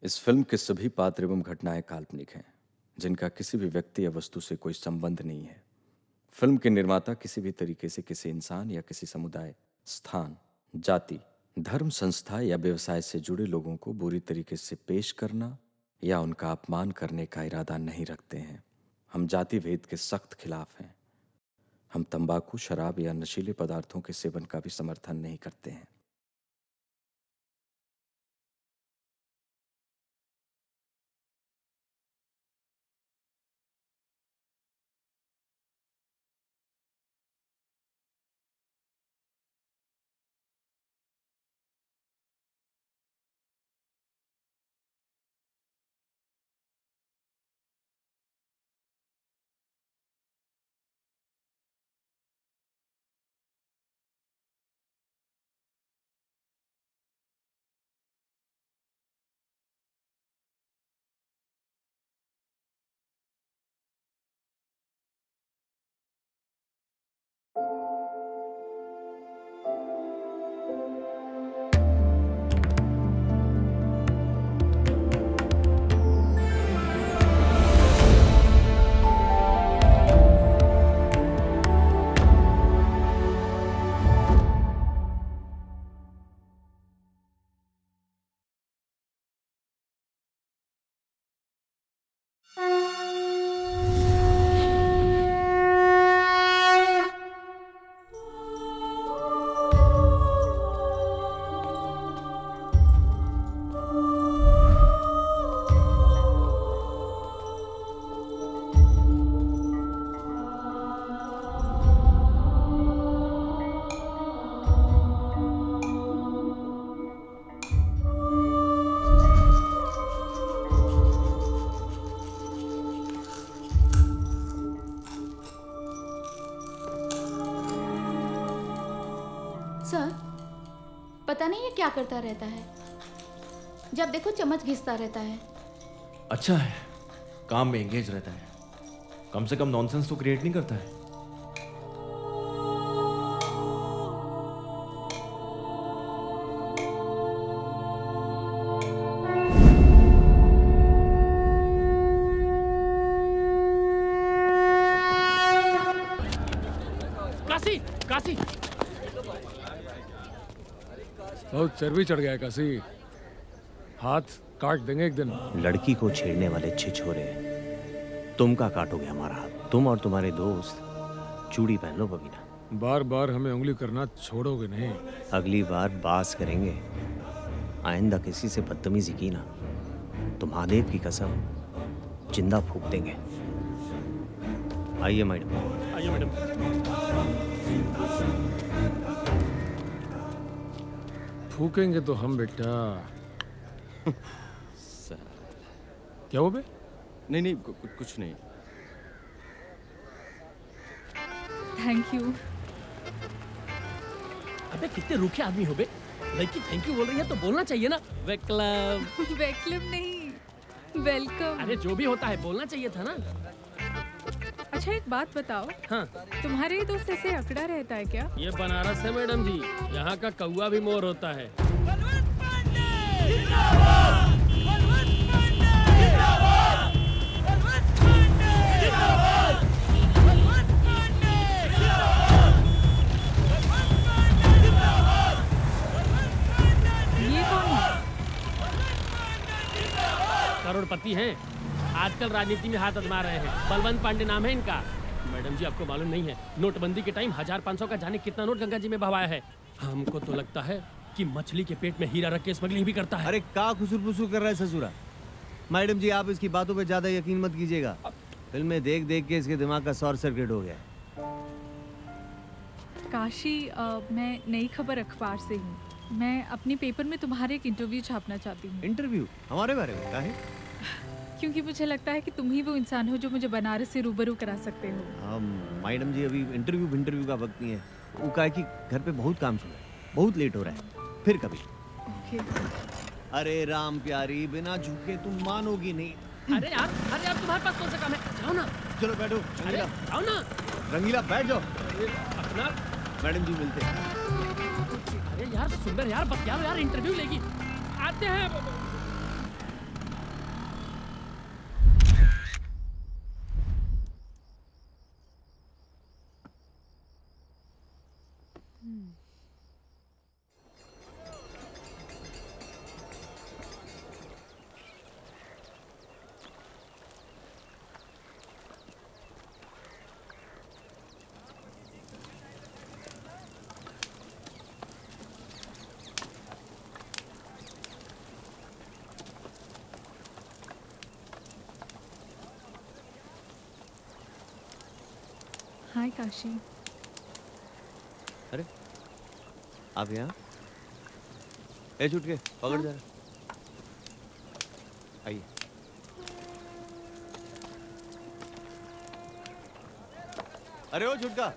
इस फिल्म के सभी पात्र एवं घटनाएं काल्पनिक हैं, जिनका किसी भी व्यक्ति या वस्तु से कोई संबंध नहीं है। फिल्म के निर्माता किसी भी तरीके से किसी इंसान या किसी समुदाय, स्थान, जाति, धर्म, संस्था या व्यवसाय से जुड़े लोगों को बुरी तरीके से पेश करना या उनका अपमान करने का इरादा नहीं रखते हैं। हम जाति भेद के सख्त खिलाफ हैं। हम तंबाकू, शराब या नशीले पदार्थों के सेवन का भी समर्थन नहीं करते हैं। सर, पता नहीं ये क्या करता रहता है। जब देखो चम्मच घिसता रहता है। अच्छा है, काम में एंगेज रहता है, कम से कम नॉनसेंस तो क्रिएट नहीं करता है। काशी काशी बहुत चर्बी चढ़ गया है काशी। हाथ काट देंगे एक दिन। लड़की को छेड़ने वाले छिछोरे तुम का काटोगे हमारा हाथ। तुम और तुम्हारे दोस्त चूड़ी पहन लो बबीना। बार बार हमें उंगली करना छोड़ोगे नहीं। अगली बार बास करेंगे। आइंदा किसी से बदतमीजी की ना तो महादेव की कसम जिंदा फूंक देंगे। आइए मैडम। आइए मैडम। फूकेंगे तो हम बेटा। क्या हो बे? नहीं नहीं, कुछ नहीं। Thank you. अबे कितने रूखे आदमी हो बे। लड़की थैंक यू बोल रही है तो बोलना चाहिए ना। वेलकम। वेलकम नहीं, वेलकम। अरे जो भी होता है बोलना चाहिए था ना। अच्छा एक बात बताओ, हाँ, तुम्हारे दोस्त ऐसे अकड़ा रहता है क्या? ये बनारस है मैडम जी, यहाँ का कौवा भी मोर होता है। ये कौन है? करोड़पति हैं, आजकल राजनीति में हाथ आजमा रहे हैं। बलवंत पांडे नाम है इनका। मैडम जी आपको मालूम नहीं है, नोटबंदी के टाइम 1500 का जाने कितना नोट गंगा जी में बहाया है। हमको तो लगता है कि मछली के पेट में हीरा रख के स्मगलिंग भी करता है। अरे का खुसुर फुसुर कर रहा है ससुरा। मैडम जी आप इसकी बातों पे ज्यादा यकीन मत कीजिएगा। फिल्में देख देख के इसके दिमाग का शॉर्ट सर्किट हो गया। काशी, मैं नई खबर अखबार से हूँ। मैं अपने पेपर में तुम्हारे एक इंटरव्यू छापना चाहती हूँ। इंटरव्यू हमारे बारे में का है? क्योंकि मुझे लगता है कि तुम ही वो इंसान हो जो मुझे बनारस से रूबरू करा सकते हो। मैडम जी अभी इंटरव्यू का वक्त नहीं है। वो कहा कि घर पे बहुत काम चल रहा है, बहुत लेट हो रहा है, फिर कभी। ओके। अरे राम प्यारी, बिना झुके तुम मानोगी नहीं। अरे यार तुम्हारे पास कौन सा काम है? जाओ ना। चलो बैठो। अरे रंगीला आओ ना। रंगीला बैठ जाओ। अपना मैडम जी मिलते हैं। अरे यार सुंदर यार बतियाओ यार, इंटरव्यू लेगी। आते हैं। हाय काशी। अरे आप यहाँ? ए छुटके पकड़ जरा। आइए। अरे ओ छुटका,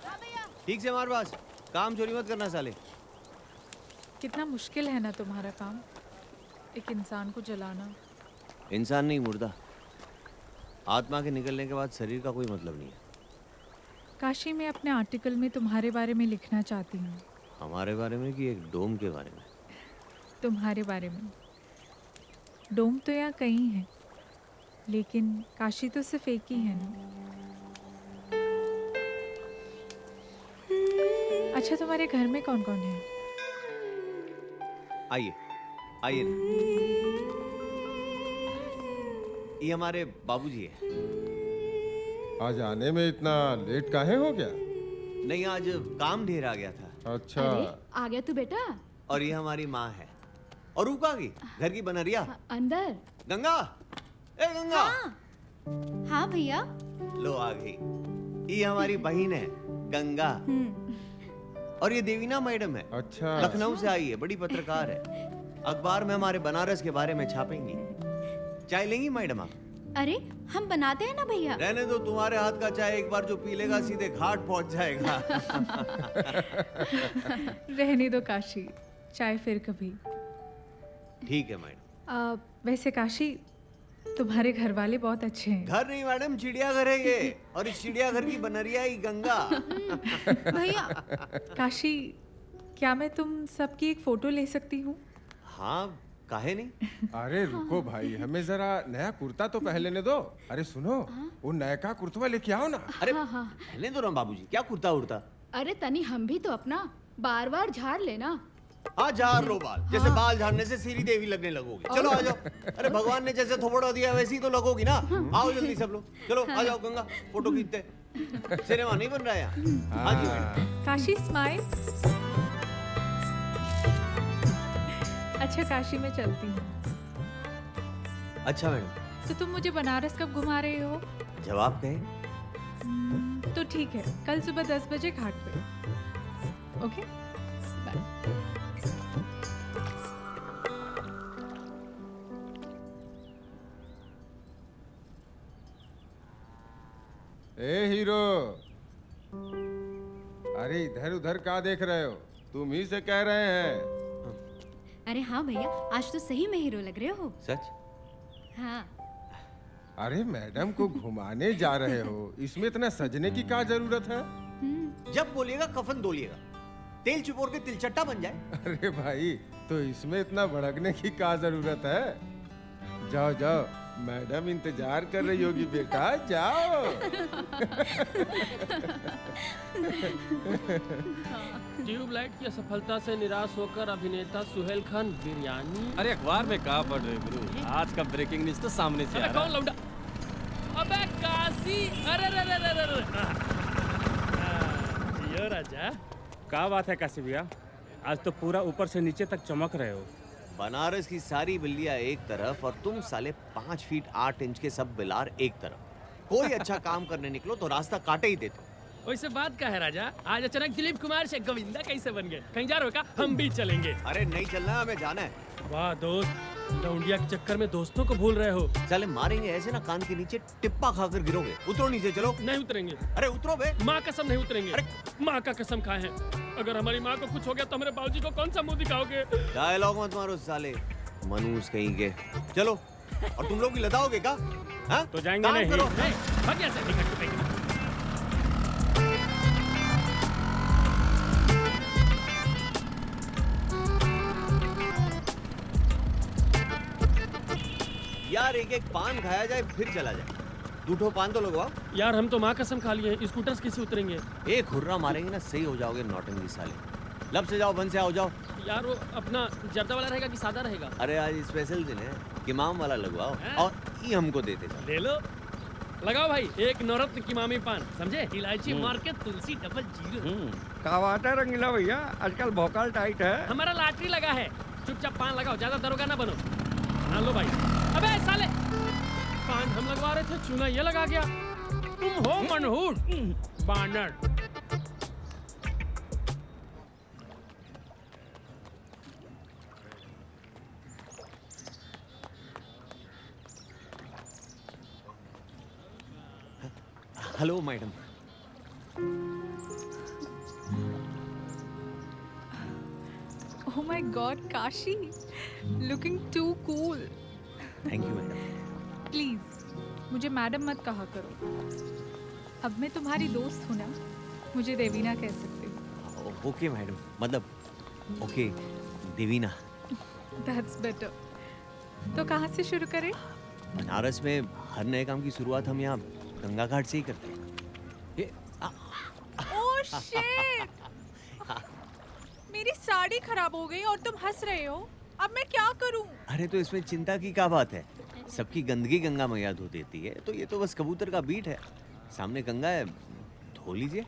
ठीक से मार बास, काम चोरी मत करना साले। कितना मुश्किल है ना तुम्हारा काम, एक इंसान को जलाना। इंसान नहीं, मुर्दा। आत्मा के निकलने के बाद शरीर का कोई मतलब नहीं है। काशी, मैं अपने आर्टिकल में तुम्हारे बारे में लिखना चाहती हूँ। हमारे बारे में कि एक डोम के बारे में? तुम्हारे बारे में। डोम तो यहाँ कई हैं, लेकिन काशी तो सिर्फ एक ही है ना। अच्छा, तुम्हारे घर में कौन कौन है? आइए आइए ना। ये हमारे बाबूजी है। आज आने में इतना लेट काहे हो गया? नहीं, आज काम ढेर आ गया था। अच्छा। अरे आ गया तू बेटा। और ये हमारी माँ है। और ऊ कहाँ गई? घर की बनरिया। अंदर। गंगा, ए गंगा। हाँ भैया। लो आ गई। ये हमारी बहन है गंगा। और ये देवीना मैडम है। अच्छा। लखनऊ से आई है, बड़ी पत्रकार है। अखबार में हमारे बनारस के बारे में छापेंगी। चाय लेंगी मैडम आप? अरे हम बनाते हैं ना भैया। रहने दो, तुम्हारे हाथ का चाय एक बार जो पी लेगा सीधे घाट पहुंच जाएगा। रहने दो काशी, चाय फिर कभी। ठीक है मैडम। वैसे काशी, तुम्हारे घर वाले बहुत अच्छे हैं। घर नहीं मैडम, चिड़ियाघर है ये। और इस चिड़ियाघर की बनरिया ही गंगा। भैया काशी, क्या मैं तुम सबकी एक फोटो ले सकती हूँ? हाँ, काहे नहीं। अरे रुको भाई, हमें जरा नया कुर्ता तो पहन लेने दो। अरे सुनो, वो नयका कुर्तवा लेके आओ ना। अरे पहले दो ना बाबूजी, क्या कुर्ता उड़ता। अरे तनी हम भी तो अपना बार बार झाड़ लेना। हाँ, झाड़ लो बाल। जैसे बाल झाड़ने से सीरी देवी लगने लगोगी। चलो आ जाओ। अरे भगवान ने जैसे थोपड़ा दिया वैसे ही तो लगोगी ना। आओ जल्दी सब लोग, चलो आ जाओ गंगा, फोटो खींचते। सिनेमा नहीं बन रहा है यहाँ। हाँ जी मैडम। काशी स्माइल। अच्छा काशी, मैं चलती हूँ। अच्छा मैडम। तो तुम मुझे बनारस कब घुमा रहे हो? जवाब कहें? तो ठीक है, कल सुबह 10 बजे घाट पे। Okay bye. ए हीरो, अरे इधर उधर क्या देख रहे हो? तुम ही से कह रहे हैं। अरे हाँ भैया, आज तो सही में हीरो लग रहे हो। सच? हाँ। अरे मैडम को घुमाने जा रहे हो, इसमें इतना सजने की क्या जरूरत है? जब बोलिएगा कफन धोलिएगा, तेल चिपोर के तिलचट्टा बन जाए। अरे भाई, तो इसमें इतना भड़कने की क्या जरूरत है? जाओ जाओ, मैडम इंतजार कर रही होगी बेटा, जाओ। ट्यूबलाइट की असफलता से निराश होकर अभिनेता सुहेल खान बिरयानी। अरे अखबार में कहाँ पढ़ रहे गुरु? आज का ब्रेकिंग न्यूज तो सामने से आ अबे रहा कौन लौंडा? अबे काशी, अरे रे रे रे रे रे। जियो राजा। क्या बात है काशी भैया, आज तो पूरा ऊपर से नीचे तक चमक रहे हो। बनारस की सारी बिल्लियां एक तरफ और तुम साले 5 फीट 8 इंच के सब बिलार एक तरफ। कोई अच्छा काम करने निकलो तो रास्ता काटे ही देते। वैसे बात का है राजा, आज अचानक दिलीप कुमार से गोविंदा कैसे बन गए? कहीं जा रहे हो क्या? हम भी चलेंगे। अरे नहीं चलना, हमें जाना है। वाह दोस्त, लौंडिया के चक्कर में दोस्तों को भूल रहे हो। साले मारेंगे ऐसे ना, कान के नीचे टिप्पा खाकर गिरोगे। उतरो नीचे, चलो। नहीं उतरेंगे। अरे उतरो बे। माँ कसम नहीं उतरेंगे। अरे माँ का कसम खाए हैं, अगर हमारी माँ को कुछ हो गया तो हमारे बाबूजी को कौन सा मुंह दिखाओगे? डायलॉग मत मारो साले, मनूस कहीं के। चलो। और तुम लोग भी लदाओगे क्या? हाँ? तो जाएंगे काम नहीं। करो। भाग यहाँ से, निकल के फेंक। यार एक एक पान खाया जाए फिर चला जाए। 2 पान तो लगवाओ। यार हम तो माँ कसम खा लिए हैं, स्कूटर से कैसे उतरेंगे? एक हुर्रा मारेंगे ना, सही हो जाओगे नौटंकी साले। लब से जाओ, बन से आओ, जाओ। यार वो अपना जर्दा वाला रहेगा कि सादा रहेगा? अरे आज स्पेशल दिन है, किमाम वाला लगवाओ। हाँ। और ये हमको देते जाओ। ले लो, लगाओ भाई, एक नवरत्न किमामी पान, समझे? इलायची मार के तुलसी डबल जीरो। क्या बात है रंगीला भैया, आजकल भोकाल टाइट है। हमारा लॉटरी लगा है, चुपचाप पान लगाओ, ज्यादा दरोगा ना बनो। हाँ लो भाई। अबे साले, पान हम लगवा रहे थे, चूना ये लगा गया। तुम हो मनहूस बानर। Hello madam. Oh my God, Kashi, looking too cool. Thank you madam. Please मुझे मैडम मत कहा करो। अब मैं तुम्हारी दोस्त हूँ ना, मुझे देवीना कह सकते हो। ओके मैडम, मतलब ओके देवीना। That's better. तो कहाँ से शुरू करें? बनारस में हर नए काम की शुरुआत हम यहाँ गंगा घाट से ही करते हैं। Oh shit! मेरी साड़ी खराब हो गई और तुम हंस रहे हो। अब मैं क्या करूं? अरे तो इसमें चिंता की क्या बात है, सबकी गंदगी गंगा मैया धो देती है, तो ये तो बस कबूतर का बीट है। सामने गंगा है, धो लीजिए।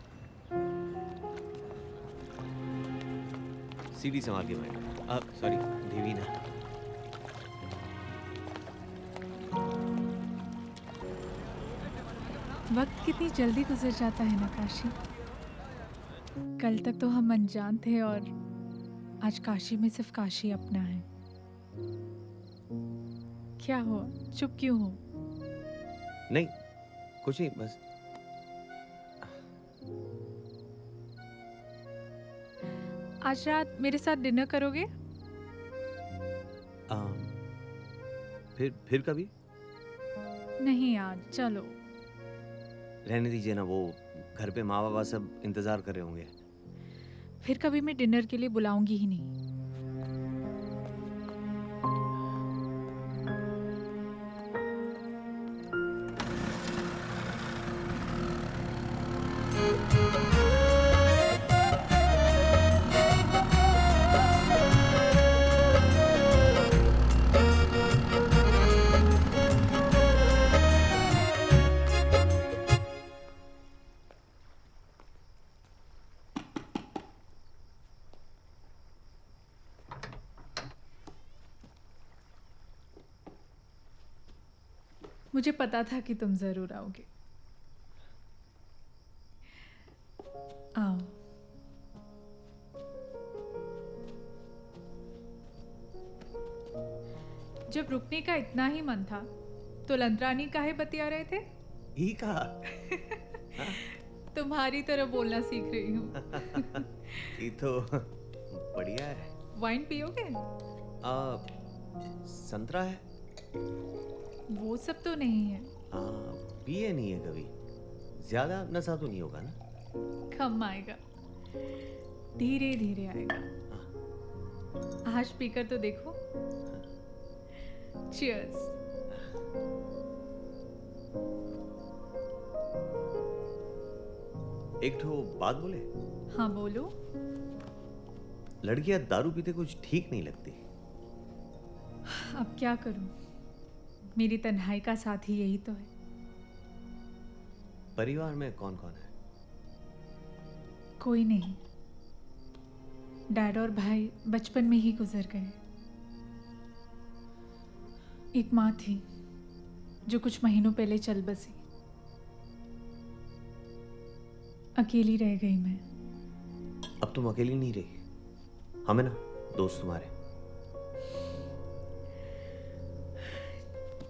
सीढ़ी संभाल के मैडम, सॉरी देवीना। वक्त कितनी जल्दी गुजर जाता है ना काशी। कल तक तो हम अनजान थे और आज काशी में सिर्फ काशी अपना है। क्या हुआ, चुप क्यों हो? नहीं कुछ नहीं, बस आज रात मेरे साथ डिनर करोगे? फिर कभी। नहीं आज, चलो। रहने दीजिए ना, वो घर पे माँ बाबा सब इंतजार कर रहे होंगे। फिर कभी मैं डिनर के लिए बुलाऊंगी ही नहीं। मुझे पता था कि तुम जरूर आओगे। आओ। जब रुकने का इतना ही मन था तो लंतरानी काहे बतिया रहे थे? ही कहा। तुम्हारी तरह बोलना सीख रही हूँ। ये तो बढ़िया है। वाइन पियोगे? संतरा है। वो सब तो नहीं है। पिए नहीं है कभी, ज्यादा नशा तो नहीं होगा ना? कम आएगा, धीरे धीरे आएगा। आज पीकर तो देखो। चीयर्स। एक ठो बात बोले? हाँ बोलो। लड़कियां दारू पीते कुछ ठीक नहीं लगती। अब क्या करूं, मेरी तन्हाई का साथी यही तो है। परिवार में कौन कौन है? कोई नहीं। डैड और भाई बचपन में ही गुजर गए। एक माँ थी जो कुछ महीनों पहले चल बसी। अकेली रह गई मैं। अब तुम अकेली नहीं रही, हमें ना दोस्त तुम्हारे।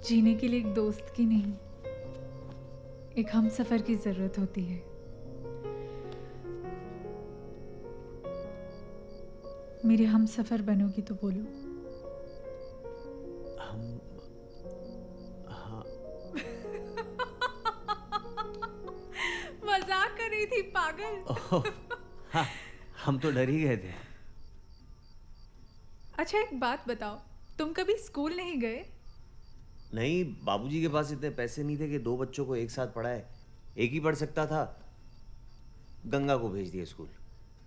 जीने के लिए एक दोस्त की नहीं, एक हमसफर की जरूरत होती है। मेरे हमसफर बनोगी तो बोलो। हम हाँ। मजाक कर रही थी पागल। हाँ, हम तो डर ही गए थे। अच्छा एक बात बताओ, तुम कभी स्कूल नहीं गए? नहीं, बाबूजी के पास इतने पैसे नहीं थे कि 2 बच्चों को एक साथ पढ़ाए। एक ही पढ़ सकता था, गंगा को भेज दिया स्कूल।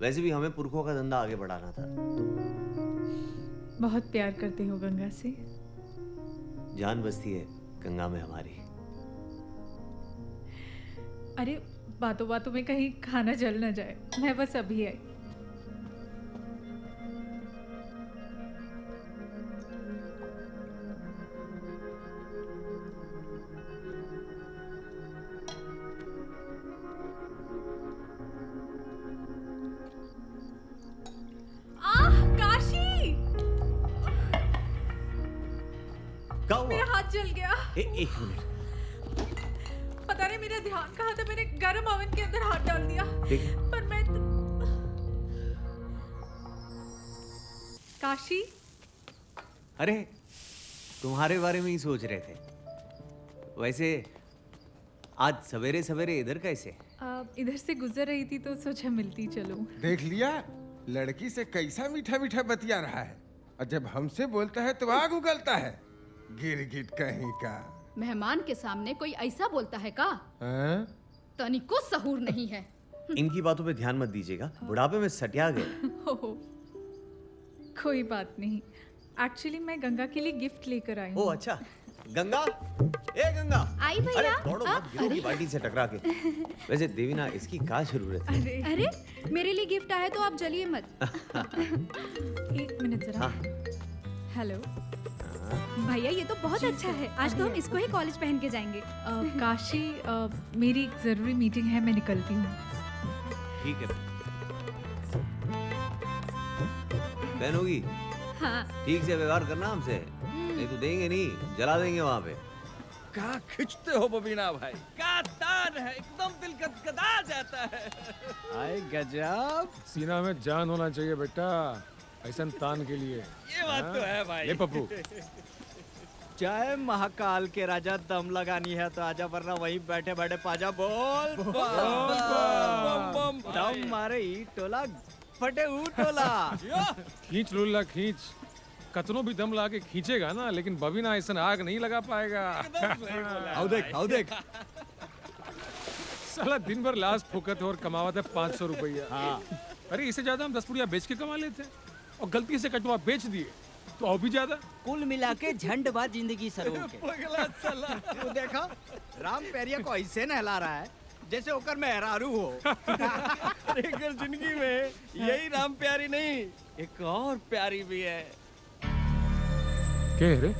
वैसे भी हमें पुरखों का धंधा आगे बढ़ाना था। बहुत प्यार करते हो गंगा से। जान बसती है गंगा में हमारी। अरे बातों बातों में कहीं खाना जल ना जाए, मैं बस अभी आई। क्या हुआ? मेरा हाथ जल गया। एक मिनट। पता नहीं मेरा ध्यान कहाँ था, मैंने गरम ओवन के अंदर हाथ डाल दिया। पर मैं काशी, अरे तुम्हारे बारे में ही सोच रहे थे। वैसे आज सवेरे सवेरे इधर कैसे? इधर से गुजर रही थी तो सोचा मिलती चलूं। देख लिया, लड़की से कैसा मीठा मीठा बतिया रहा है, और जब हमसे बोलता है तो आग उगलता है। गिरगिट कहीं का। मेहमान के सामने कोई ऐसा बोलता है का? हाँ? तनिको सहूर नहीं है। इनकी बातों पे ध्यान मत दीजिएगा, बुढ़ापे में सटिया गए। कोई बात नहीं, एक्चुअली मैं गंगा के लिए गिफ्ट लेकर आई ओ हूँ। अच्छा, गंगा, ए गंगा। आई भैया। अरे दौड़ो मत, गिरोगी बाल्टी से टकरा के। वैसे देवीना, इसकी क्या जरूरत है? अरे मेरे लिए गिफ्ट आया तो आप जलिए मत। एक मिनट जरा। हेलो भैया ये तो बहुत अच्छा है, आज तो हम इसको ही कॉलेज पहन के जाएंगे। काशी, मेरी एक जरूरी मीटिंग है, मैं निकलती हूँ। ठीक है बहनोगी, हाँ ठीक से व्यवहार करना हमसे, नहीं तो देंगे नहीं, जला देंगे वहाँ पे। क्या खिंचते हो बबीना भाई, क्या तान है, एकदम दिल गदगदा जाता है। आए गजब। सीना में जान होना चाहिए बेटा, ऐसा तान के लिए। ये बात तो है भाई। ले पप्पू। चाहे महाकाल के राजा दम लगानी है तो आजा, वरना वहीं बैठे बैठे पाजा बोल दम मारे ई टोला फटे ऊ टोला। खींच लुल्ला खींच, कतनों भी दम ला के खींचेगा ना, लेकिन बबीना ऐसा आग नहीं लगा पाएगा। आओ देख आओ देख। साला दिन भर लाश फुकत और कमावत है 500 रुपया। हाँ। अरे इससे ज्यादा हम 10 पुड़िया बेच के कमा लेते हैं, और गलती से कटवा बेच दिए तो और भी ज्यादा। कुल मिला के झंड बाद जिंदगी सरो के। तू देखा राम पेरिया को ऐसे नहला रहा है जैसे ओकर मेहरारू हो। अगर जिंदगी में यही राम प्यारी नहीं, एक और प्यारी भी है। क्या है रे?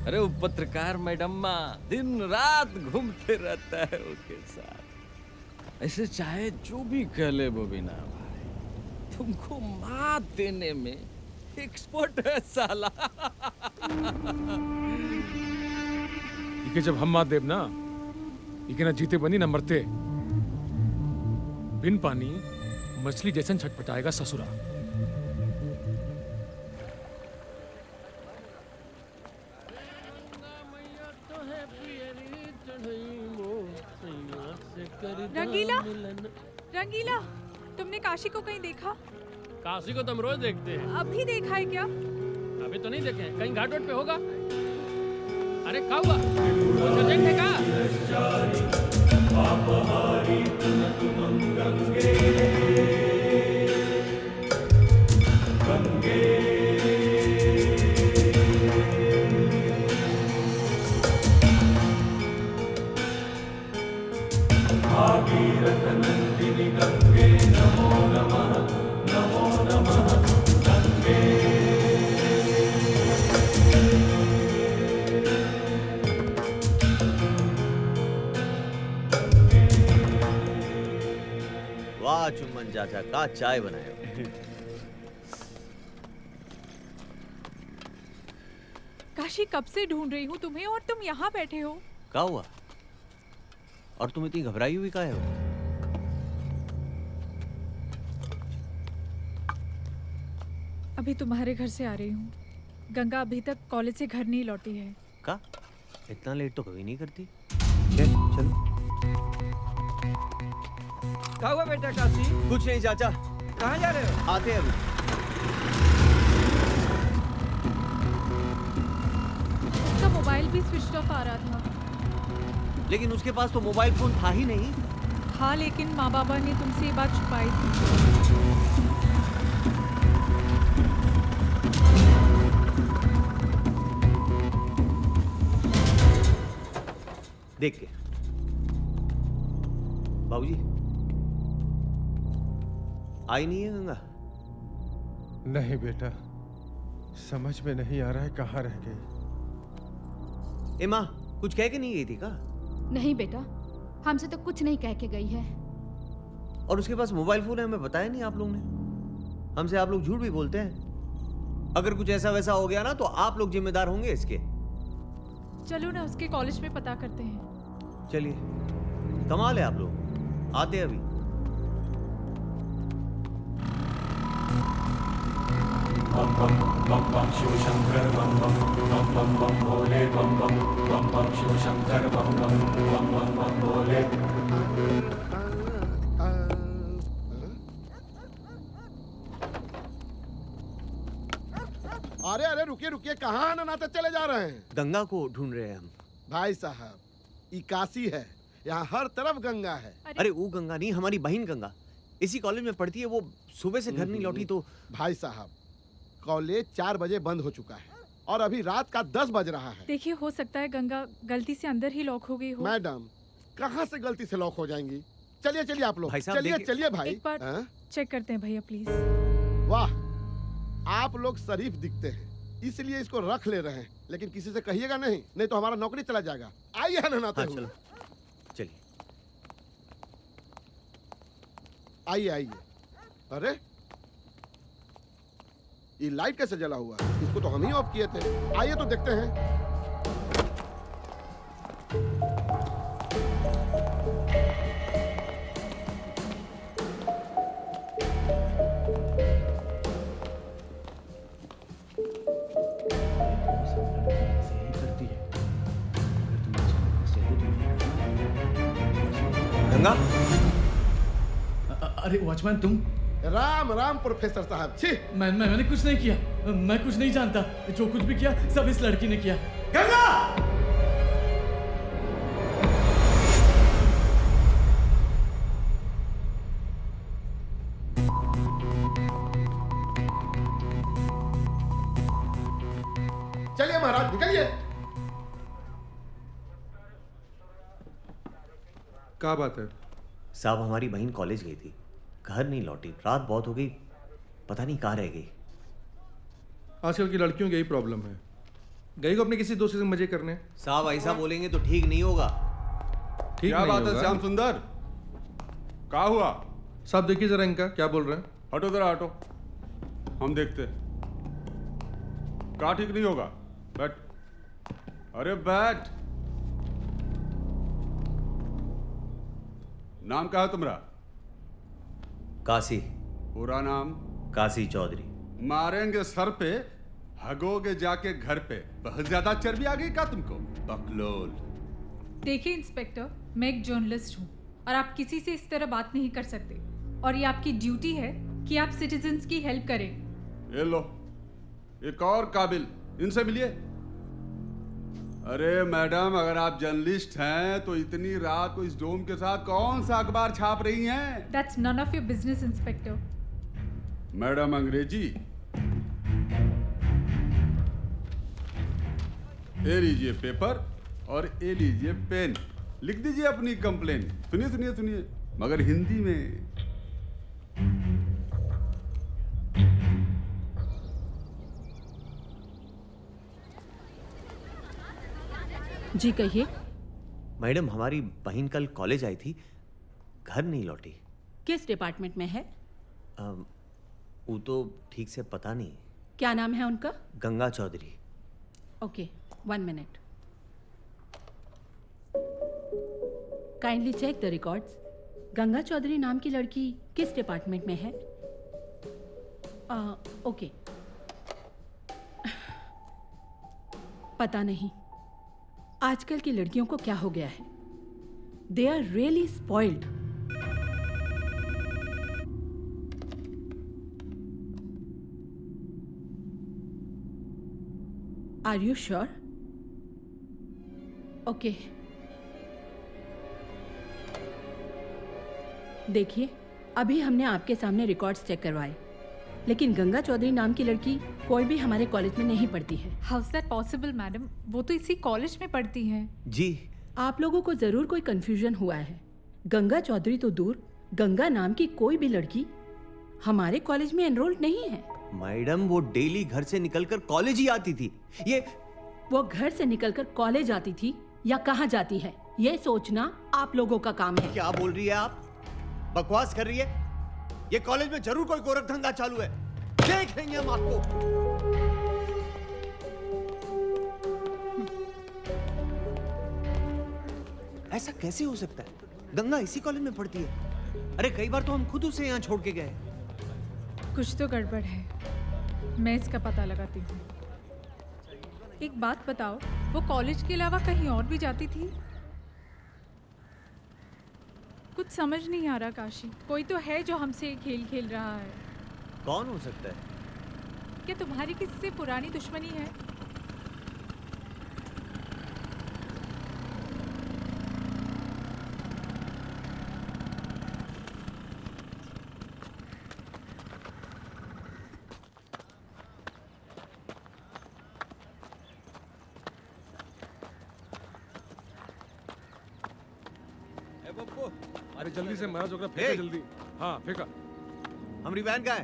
अरे वो पत्रकार मैडम्मा दिन रात घूमते रहता है उसके साथ। ऐसे चाहे जो भी कह ले बबीना भाई, तुमको मात देने में एक्सपर्ट है साला। इके जब हम मात देव ना, इके ना जीते बनी ना मरते। बिन पानी मछली जैसन छटपटाएगा ससुरा। रंगीला, रंगीला, तुमने काशी को कहीं देखा? काशी को तो हम रोज देखते हैं। अभी देखा है क्या? अभी तो नहीं देखे, कहीं घाट वाट पे होगा। अरे क्या हुआ, कुछ अर्जेंट है क्या? वाह चुम्बन चाचा, का चाय बनाए हो। काशी, कब से ढूंढ रही हूँ तुम्हें और तुम यहाँ बैठे हो। क्या हुआ? और तुम इतनी घबराई हुई काहे हो? अभी तुम्हारे घर से आ रही हूँ। गंगा अभी तक कॉलेज से घर नहीं लौटी है। का? इतना लेट तो कभी नहीं करती। चलो। क्या हुआ बेटा काशी? कुछ नहीं चाचा। कहाँ जा रहे हो? आते हैं अभी। उसका मोबाइल भी स्विच ऑफ आ रहा था। लेकिन उसके पास तो मोबाइल फोन था ही नहीं। हाँ, लेकिन माँ बाबा ने तुमसे ये बात छुपाई थी। देख के बाबूजी, आई नहीं है गंगा? नहीं बेटा, समझ में नहीं आ रहा है कहाँ रह गई। ए माँ, कुछ कह के नहीं गई थी का? नहीं बेटा, हमसे तो कुछ नहीं कह के गई है। और उसके पास मोबाइल फोन है, हमें बताया नहीं आप लोगों ने। हमसे आप लोग झूठ भी बोलते हैं। अगर कुछ ऐसा वैसा हो गया ना तो आप लोग जिम्मेदार होंगे इसके। चलो ना उसके कॉलेज में पता करते हैं। चलिए, कमाल है आप लोग, आते हैं अभी। बम बम बम बम शिव शंकर बम बम बम बम बम भोले बम बम बम बम शिव शंकर बम बम बम बम बम भोले। अरे अरे रुकिए रुकिए, कहाँ अनानाते चले जा रहे हैं? गंगा को ढूंढ रहे हैं हम। भाई साहब, ये काशी है, यहाँ हर तरफ गंगा है। अरे वो गंगा नहीं, हमारी बहन गंगा इसी कॉलेज में पढ़ती है। वो सुबह से घर नहीं लौटी तो। भाई साहब, कॉलेज 4 बजे बंद हो चुका है और अभी रात का 10 बज रहा है। देखिए, हो सकता है गंगा गलती से अंदर ही लॉक हो गई हो। मैडम, कहाँ से गलती से लॉक हो जाएंगी? चलिए चलिए आप लोग, भाई साहब, चलिए चलिए भाई। एक बार हाँ? चेक करते हैं भैया प्लीज। वाह, आप लोग शरीफ दिखते हैं, इसलिए इसको रख ले रहे हैं, लेकिन किसी से कहिएगा नहीं, नहीं तो हमारा नौकरी चला जाएगा। आइए अनानाते हुए। चलो चलिए। आइए आइए। अरे ये लाइट कैसे जला हुआ है? इसको तो हम ही ऑफ किए थे। आइए तो देखते हैं। गंगा, अरे वॉचमैन तुम? राम राम प्रोफेसर साहब। छी, मैंने कुछ नहीं किया, मैं कुछ नहीं जानता। जो कुछ भी किया सब इस लड़की ने किया। गंगा! चलिए महाराज, निकलिए। क्या बात है? साहब, हमारी बहन कॉलेज गई थी, घर नहीं लौटी, रात बहुत हो गई, पता नहीं कहाँ रह गई। आजकल की लड़कियों की यही प्रॉब्लम है, गई को अपने किसी दोस्त से मजे करने। साहब ऐसा बोलेंगे तो ठीक नहीं होगा। ठीक क्या बात है श्याम सुंदर, क्या हुआ? साहब देखिए जरा इनका क्या बोल रहे हैं। हटो जरा हटो, हम देखते हैं। क्या ठीक नहीं होगा? बैठ। अरे बैठ। नाम क्या है तुम्हारा? काशी। पूरा नाम? काशी चौधरी। मारेंगे सर पे, हगोगे जाके घर पे। बहुत ज्यादा चर्बी आ गई क्या तुमको? बकलोल। देखिए इंस्पेक्टर, मैं एक जर्नलिस्ट हूँ और आप किसी से इस तरह बात नहीं कर सकते, और ये आपकी ड्यूटी है कि आप सिटीजन्स की हेल्प करें। ये लो, एक और काबिल, इनसे मिलिए। अरे मैडम, अगर आप जर्नलिस्ट हैं तो इतनी रात को इस डोम के साथ कौन सा अखबार छाप रही हैं? That's none of your business, inspector. Madam अंग्रेजी? ये लीजिए पेपर और ये लीजिए पेन, लिख दीजिए अपनी कंप्लेन। सुनिए सुनिए सुनिए, मगर हिंदी में। जी कहिए। मैडम, हमारी बहन कल कॉलेज आई थी, घर नहीं लौटी। किस डिपार्टमेंट में है? वो तो ठीक से पता नहीं। क्या नाम है उनका? Ganga Chaudhary. Okay, 1 minute. Kindly check the records. Ganga Chaudhary नाम की लड़की किस डिपार्टमेंट में है? ओके, पता नहीं आजकल की लड़कियों को क्या हो गया है। They are really spoiled. Are you sure? Okay, देखिए अभी हमने आपके सामने रिकॉर्ड्स चेक करवाए, लेकिन गंगा चौधरी नाम की लड़की कोई भी हमारे कॉलेज में नहीं पढ़ती है। How is that possible madam? वो तो इसी कॉलेज में पढ़ती हैं। जी। आप लोगों को जरूर कोई कंफ्यूजन हुआ है। गंगा चौधरी तो दूर, गंगा नाम की कोई भी लड़की हमारे कॉलेज में एनरोल्ड नहीं है। मैडम, वो डेली घर से निकलकर कॉलेज ही आती थी। वो घर से निकलकर कॉलेज आती थी या कहाँ जाती है, ये सोचना आप लोगों का काम है। क्या बोल रही है आप? बकवास कर रही है। ये कॉलेज में जरूर कोई गोरख धंधा चालू है, देख लेंगे हम आपको। ऐसा कैसे हो सकता है? गंगा इसी कॉलेज में पढ़ती है। अरे कई बार तो हम खुद उसे यहाँ छोड़ के गए। कुछ तो गड़बड़ है, मैं इसका पता लगाती हूँ। एक बात बताओ, वो कॉलेज के अलावा कहीं और भी जाती थी? कुछ समझ नहीं आ रहा काशी। कोई तो है जो हमसे ये खेल खेल रहा है। कौन हो सकता है? क्या तुम्हारी किसी से पुरानी दुश्मनी है? अरे जल्दी से महाराज होगा, फेंका जल्दी। हाँ फेंका। हमारी बहन का है।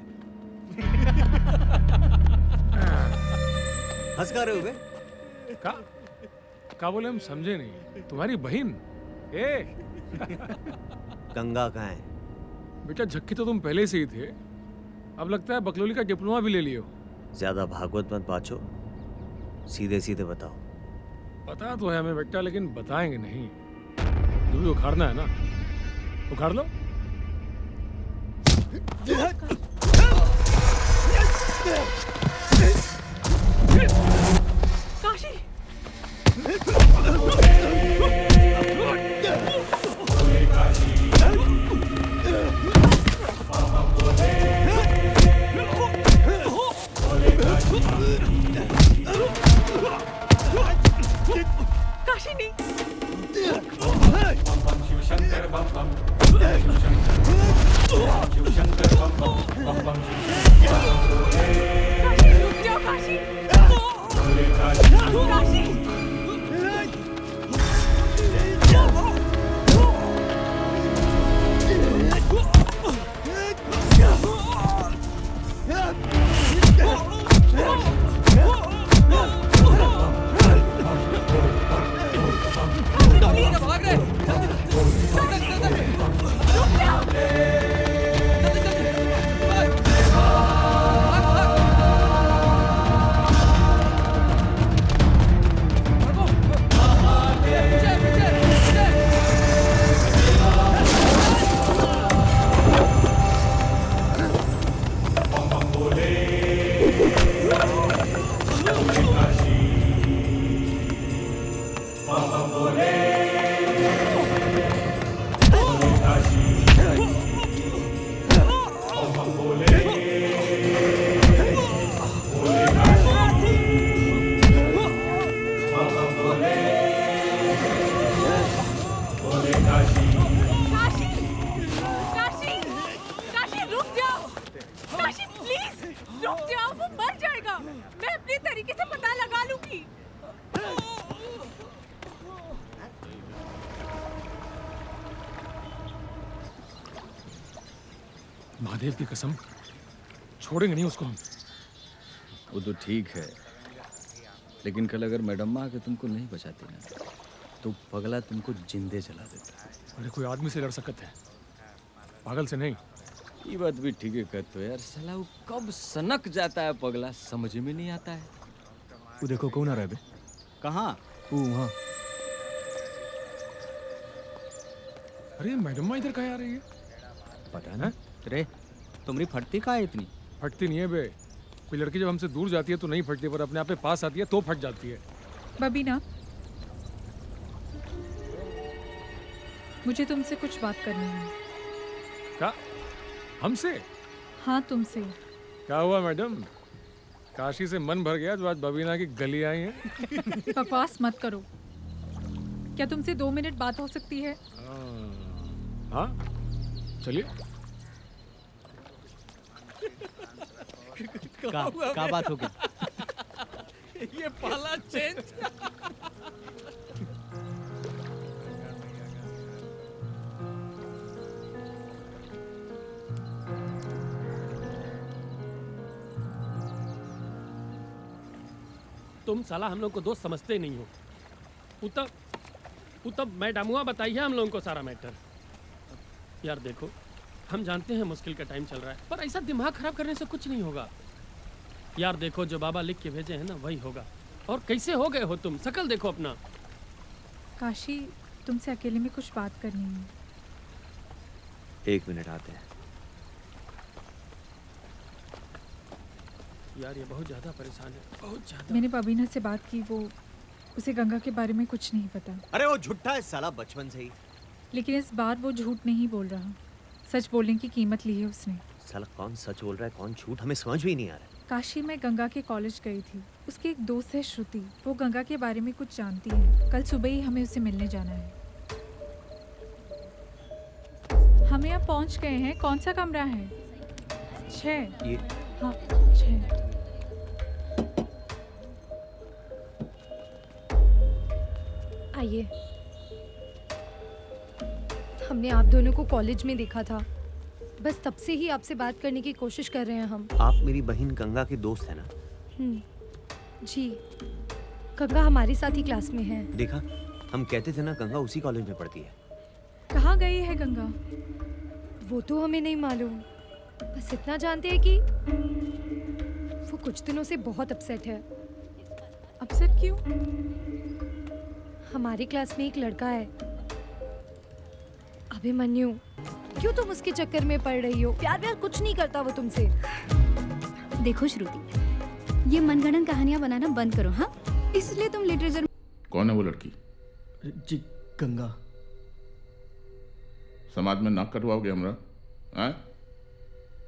हंस का रहे हो बे? का बोले, हम समझे नहीं। तुम्हारी बहन? ए गंगा कहाँ है? बेटा झक्की तो तुम पहले से ही थे, अब लगता है बकलोली का डिप्लोमा भी ले लियो। ज्यादा भागवत मत बाचो, सीधे सीधे बताओ। पता तो है हमें बेटा, लेकिन बताएंगे नहीं। जो भी उखाड़ना है ना, उखाड़ लो। काशी! काशी नहीं। शिवशंकर बम बम, शिवशंकर बम बम बम बम काशी! महादेव की कसम, छोड़ेंगे नहीं उसको हम। वो तो ठीक है, लेकिन कल अगर मैडम आके तुमको नहीं बचाती ना, तो पगला तुमको जिंदे जला देता है। अरे कोई आदमी से लड़ सकते हैं, पागल से नहीं। ये बात भी ठीक है कहते हो यार, साला वो कब सनक जाता है पगला, समझ में नहीं आता है। वो देखो कौन आ रहा है बे? कहाँ? वो वहाँ। अरे मैडम इधर कहाँ आ रही है? पता ना रे, तुम्हारी फटती कहाँ है इतनी? फटती नहीं है बे, कोई लड़की जब हमसे दूर जाती है तो नहीं फटती, पर अपने आप पे पास आती है तो फट जाती है। बबीना, मुझे तुमसे कुछ बात करनी है। क्या? हमसे? हाँ तुमसे। क्या हुआ मैडम? काशी से मन भर गया जो आज बबीना की गली आई है? बकवास मत करो। क्या तुमसे 2 मिनट बात हो सकती है? हाँ चलिए। का बात हो गया? ये पहला चेंज। तुम साला हम लोग को दोस्त समझते नहीं हो। उत्तम मैडमुआ बताइए हम लोगों को सारा मैटर। यार देखो, हम जानते हैं मुश्किल का टाइम चल रहा है, पर ऐसा दिमाग खराब करने से कुछ नहीं होगा। यार देखो, जो बाबा लिख के भेजे हैं ना वही होगा। और कैसे हो गए हो तुम, शकल देखो अपना। काशी, तुमसे अकेले में कुछ बात करनी है। 1 मिनट आते हैं। यार ये बहुत ज़्यादा परेशान है, बहुत ज़्यादा। मैंने बबीना से बात की, वो उसे गंगा के बारे में कुछ नहीं पता। अरे वो झूठा है साला बचपन से ही। लेकिन इस बार वो झूठ नहीं बोल रहा, सच बोलने की कीमत ली है उसने। साला कौन सच बोल रहा है कौन झूठ हमें समझ भी नहीं आ रहा है। काशी में गंगा के कॉलेज गई थी, उसकी एक दोस्त है श्रुति, वो गंगा के बारे में कुछ जानती है। कल सुबह ही हमें उसे मिलने जाना है। हम यहाँ पहुँच गए हैं। कौन सा कमरा है? 6। ये हाँ 6। आइए। हमने आप दोनों को कॉलेज में देखा था, बस तब से ही आपसे बात करने की कोशिश कर रहे हैं हम। आप मेरी बहन गंगा के दोस्त है ना? जी, गंगा हमारे साथ ही क्लास में है। देखा, हम कहते थे ना गंगा उसी कॉलेज में पढ़ती है। कहाँ गई है गंगा? वो तो हमें नहीं मालूम, बस इतना जानते हैं कि वो कुछ दिनों से बहुत अपसेट है। अपसेट क्यों? हमारी क्लास में एक लड़का है, अभिमन्यु। क्यों तुम उसके चक्कर में पड़ रही हो? प्यार व्यार कुछ नहीं करता वो तुमसे। देखो श्रुति, ये मनगढ़ंत कहानियां बनाना बंद करो। हाँ, इसलिए तुम लिटरेचर। कौन है वो लड़की? जी गंगा। समाज में नाक कटवाओगे हमरा? हैं?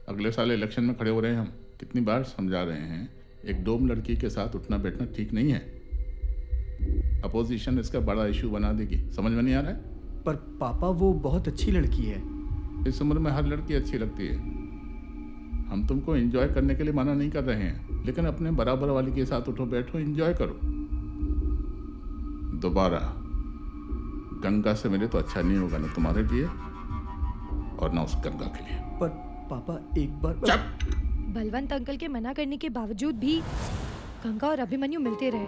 अगले साल इलेक्शन में खड़े हो रहे हैं हम। कितनी बार समझा रहे हैं, एक डोम लड़की के साथ उठना बैठना ठीक नहीं है। अपोजिशन इसका बड़ा इशू बना देगी। समझ में नहीं आ रहा है? पर पापा वो बहुत अच्छी लड़की है। इस उम्र में हर लड़की अच्छी लगती है। हम तुमको एंजॉय करने के लिए मना नहीं कर रहे हैं, लेकिन अपने बराबर वाली के साथ उठो बैठो, एंजॉय करो। दोबारा गंगा से मिले तो अच्छा नहीं होगा, ना तुम्हारे लिए और ना उस गंगा के लिए। पर पापा एक बार। चुप! बलवंत अंकल के मना करने के बावजूद भी गंगा और अभिमन्यु मिलते रहे।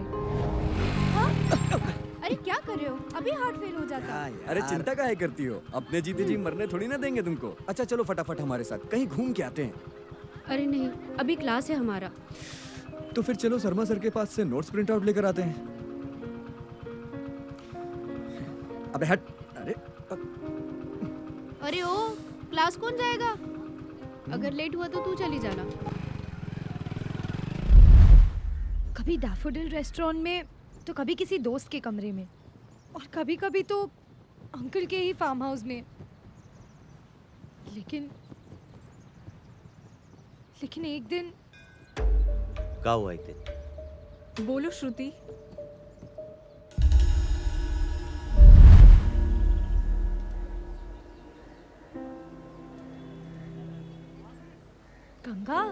अरे क्या कर रहे हो? अभी हार्ट फेल हो जाता। अरे चिंता काहे करती हो? अपने जीते जी मरने थोड़ी ना देंगे तुमको। अच्छा चलो फटाफट हमारे साथ कहीं घूम के आते हैं। अरे नहीं, अभी क्लास है हमारा। तो फिर चलो शर्मा सर के पास से नोट्स प्रिंट आउट लेकर आते हैं। अबे हट। अरे ओ, क्लास कौन जाएगा? अगर लेट हुआ तो तू चली जाना। कभी डैफोडिल रेस्टोरेंट में, तो कभी किसी दोस्त के कमरे में, और कभी कभी तो अंकल के ही फार्म हाउस में। लेकिन एक दिन। क्या हुआ एक दिन? बोलो श्रुति। गंगा,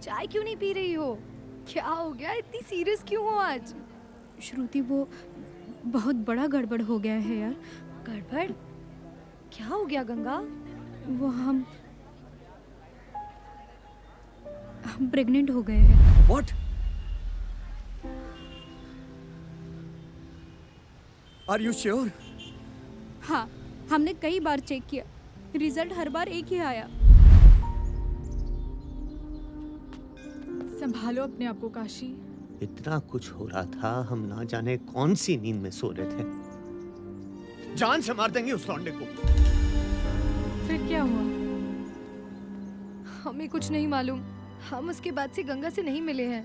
चाय क्यों नहीं पी रही हो? क्या हो गया? इतनी सीरियस क्यों हो आज? श्रुति, वो बहुत बड़ा गड़बड़ हो गया है यार। गड़बड़? क्या हो गया गंगा? वो हम प्रेग्नेंट हो गए हैं। What? Are you sure? हाँ, हमने कई बार चेक किया, रिजल्ट हर बार एक ही आया। संभालो अपने आप को काशी। इतना कुछ हो रहा था, हम ना जाने कौन सी नींद में सो रहे थे। जान से मार देंगे उस लौंडे को। फिर क्या हुआ? हमें कुछ नहीं मालूम। हम उसके बाद से गंगा से नहीं मिले हैं।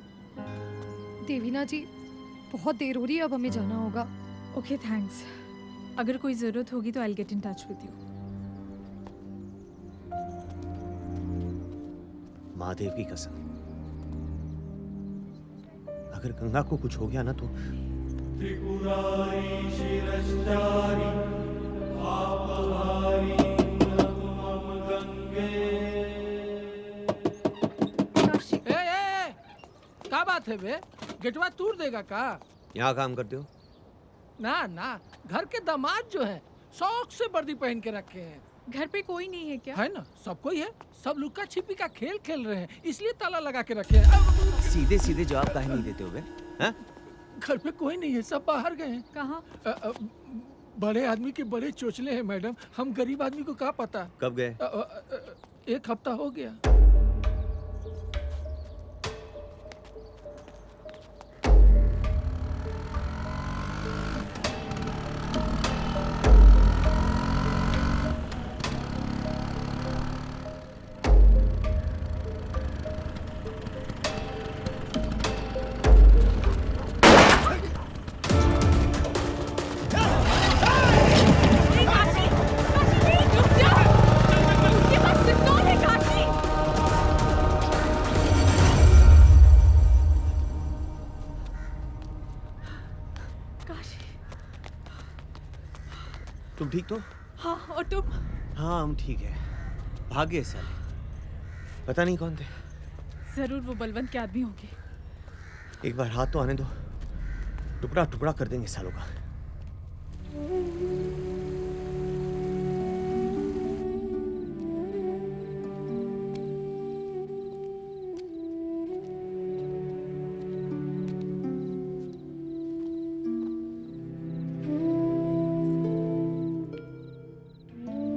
देवीना जी, बहुत देर हो रही है, अब हमें जाना होगा। Okay thanks. अगर कोई जरूरत होगी तो I will get in touch with you. Mahadev की कसम, अगर गंगा को कुछ हो गया ना तो त्रिपुरारी शिरश्चारी पापहारी नमः गंगे। क्या बात है बे? गेटवा तोड़ देगा का? यहाँ काम करते हो? ना, घर के दामाद जो है शौक से वर्दी पहन के रखे हैं। घर पे कोई नहीं है क्या? है ना, सब कोई है। सब लुक्का छिपी का खेल खेल रहे हैं, इसलिए ताला लगा के रखे हैं। सीधे सीधे जवाब काहे नहीं देते हो बे? हैं? घर पे कोई नहीं है, सब बाहर गए हैं। कहाँ? बड़े आदमी के बड़े चोचले हैं मैडम, हम गरीब आदमी को क्या पता। कब गए? 1 हफ्ता हो गया। तुम ठीक तो? हाँ, और तुम? हाँ हम ठीक है। भागे साले, पता नहीं कौन थे। जरूर वो बलवंत के आदमी होंगे। एक बार हाथ तो आने दो, टुकड़ा टुकड़ा कर देंगे सालों का।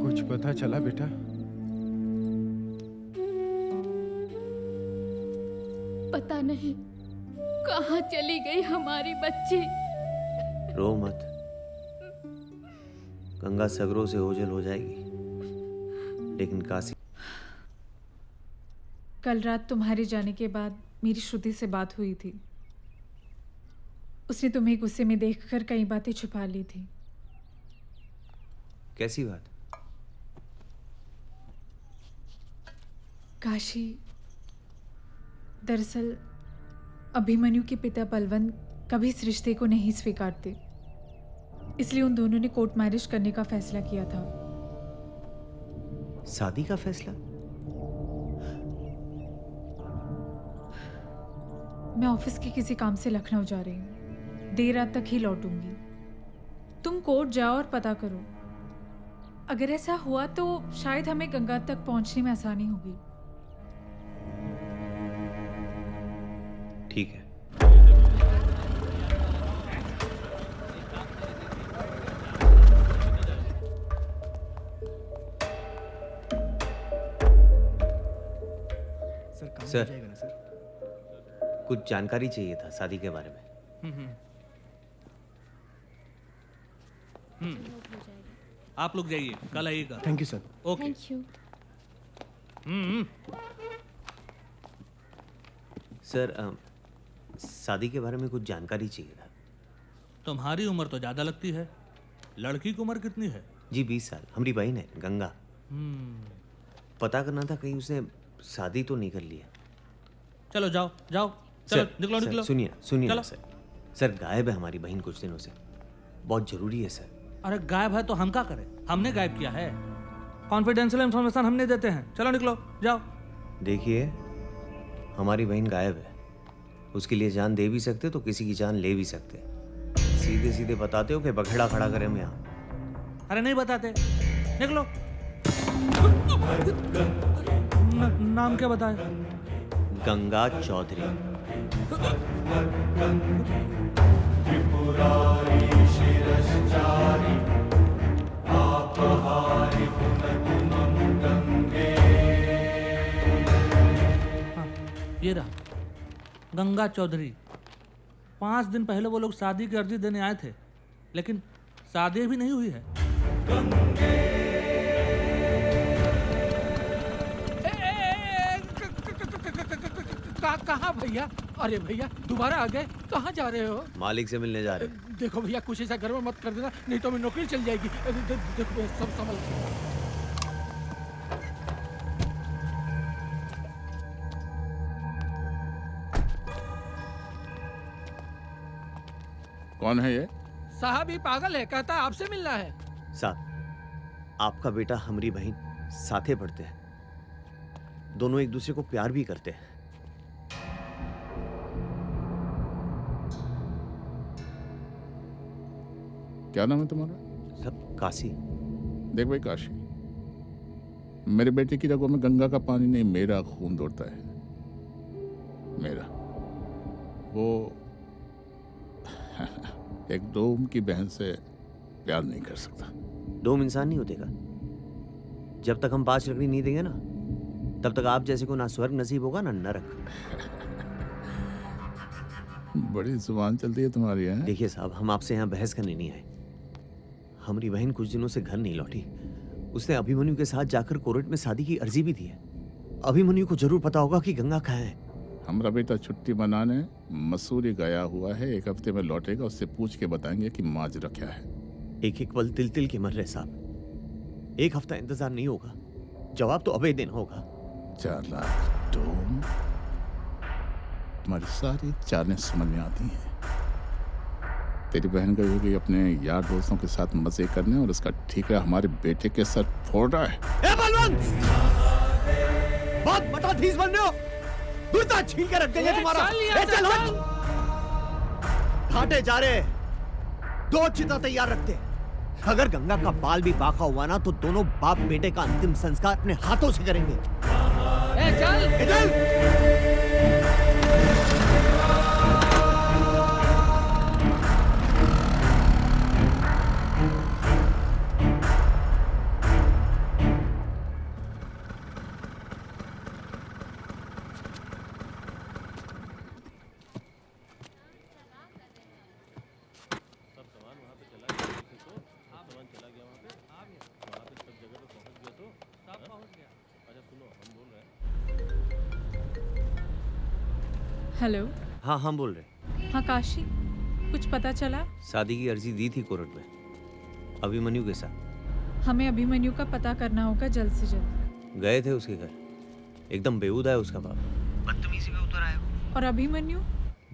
कुछ पता चला बेटा? पता नहीं कहाँ चली गई हमारी बच्ची। रो मत, गंगा सगरों से ओझल हो जाएगी, लेकिन काशी। कल रात तुम्हारे जाने के बाद मेरी श्रुति से बात हुई थी। उसने तुम्हें गुस्से में देखकर कई बातें छुपा ली थी। कैसी बात? काशी, दरअसल अभिमन्यु के पिता बलवंत कभी इस रिश्ते को नहीं स्वीकारते, इसलिए उन दोनों ने कोर्ट मैरिज करने का फैसला किया था। शादी का फैसला? मैं ऑफिस के किसी काम से लखनऊ जा रही हूँ, देर रात तक ही लौटूंगी। तुम कोर्ट जाओ और पता करो। अगर ऐसा हुआ तो शायद हमें गंगा तक पहुंचने में आसानी होगी। ठीक है। सर, कुछ जानकारी चाहिए था शादी के बारे में। आप लोग जाइए, कल आइएगा। Thank you sir. Okay. Thank you. Sir, शादी के बारे में कुछ जानकारी चाहिए था। तुम्हारी उम्र तो ज्यादा लगती है, लड़की की उम्र कितनी है? जी 20 साल। हमारी बहन है गंगा। पता करना था कहीं उसने शादी तो नहीं कर लिया। चलो जाओ जाओ, चलो सर, निकलो सर, निकलो। सुनिए चलो। ना सर। सर गायब है हमारी बहन कुछ दिनों से, बहुत जरूरी है सर। अरे गायब है तो हम क्या करें? हमने गायब किया है? कॉन्फिडेंशियल इंफॉर्मेशन हमने देते हैं। चलो निकलो जाओ। देखिए, हमारी बहन गायब है, उसके लिए जान दे भी सकते तो किसी की जान ले भी सकते। सीधे सीधे बताते हो कि बखेड़ा खड़ा करें हम यहाँ? अरे नहीं बताते, निकलो। नाम क्या बताया? गंगा चौधरी। ये रहा गंगा चौधरी। 5 दिन पहले वो लोग शादी की अर्जी देने आए थे, लेकिन शादी भी नहीं हुई है। कहाँ भैया? अरे भैया दोबारा आ गए, कहाँ जा रहे हो? मालिक से मिलने जा रहे। देखो भैया कुछ ऐसा घर में मत कर देना, नहीं तो मेरी नौकरी चल जाएगी। देखो भैया सब संभल के। कौन है ये? साहब ये पागल है, कहता है आपसे मिलना है। साहब, आपका बेटा हमारी बहन साथे पढ़ते हैं, दोनों एक दूसरे को प्यार भी करते हैं। क्या नाम है तुम्हारा? सब काशी। देख भाई काशी, मेरे बेटे की रगों में गंगा का पानी नहीं, मेरा खून दौड़ता है। मेरा वो एक डोम की बहन से प्यार नहीं कर सकता। डोम इंसान नहीं होतेगा। जब तक हम 5 लकड़ी नहीं देंगे ना, तब तक आप जैसे को ना स्वर्ग नसीब होगा ना नरक। बड़ी जुबान चलती है तुम्हारी है। देखिए साहब, हम आपसे यहाँ बहस करने नहीं आए। हमारी बहन कुछ दिनों से घर नहीं लौटी। उसने अभिमन्यु के साथ जाकर कोर्ट में शादी की अर्जी भी दी है। अभिमन्यु को जरूर पता होगा कि गंगा कहाँ है। हमारा बेटा छुट्टी मनाने मसूरी गया हुआ है, 1 हफ्ते में लौटेगा। उससे पूछ के बताएंगे कि माजरा क्या है। एक पल तिल तिल के मर रहे साहब। 1 हफ्ता इंतजार नहीं होगा, जवाब तो अबे दिन होगा। 4 लाख डोम, तुम्हारी सारी चालें समझ में आती हैं। तेरी बहन का ये कि अपने यार दोस्तों के साथ मजे करने और उसका ठीकरा हमारे बेटे के सर फोड़ रहा है। ए बलवंत, बहुत मटाधीस बन रहे हो। दूसरा छीन के रख देंगे तुम्हारा। ए चल घाटे जा रहे, 2 चिता तैयार रखते। अगर गंगा का बाल भी बाका हुआ ना तो दोनों बाप बेटे का अंतिम संस्कार अपने हाथों से करेंगे। ए चल। हेलो। हाँ हाँ बोल रहे। हाँ काशी, कुछ पता चला? शादी की अर्जी दी थी कोर्ट में, अभिमन्यु के साथ। हमें अभिमन्यु का पता करना होगा जल्द से जल्द। गए थे उसके घर, एकदम बेहुदा है उसका बाप, बदतमीजी में उतर आया। और अभिमन्यु?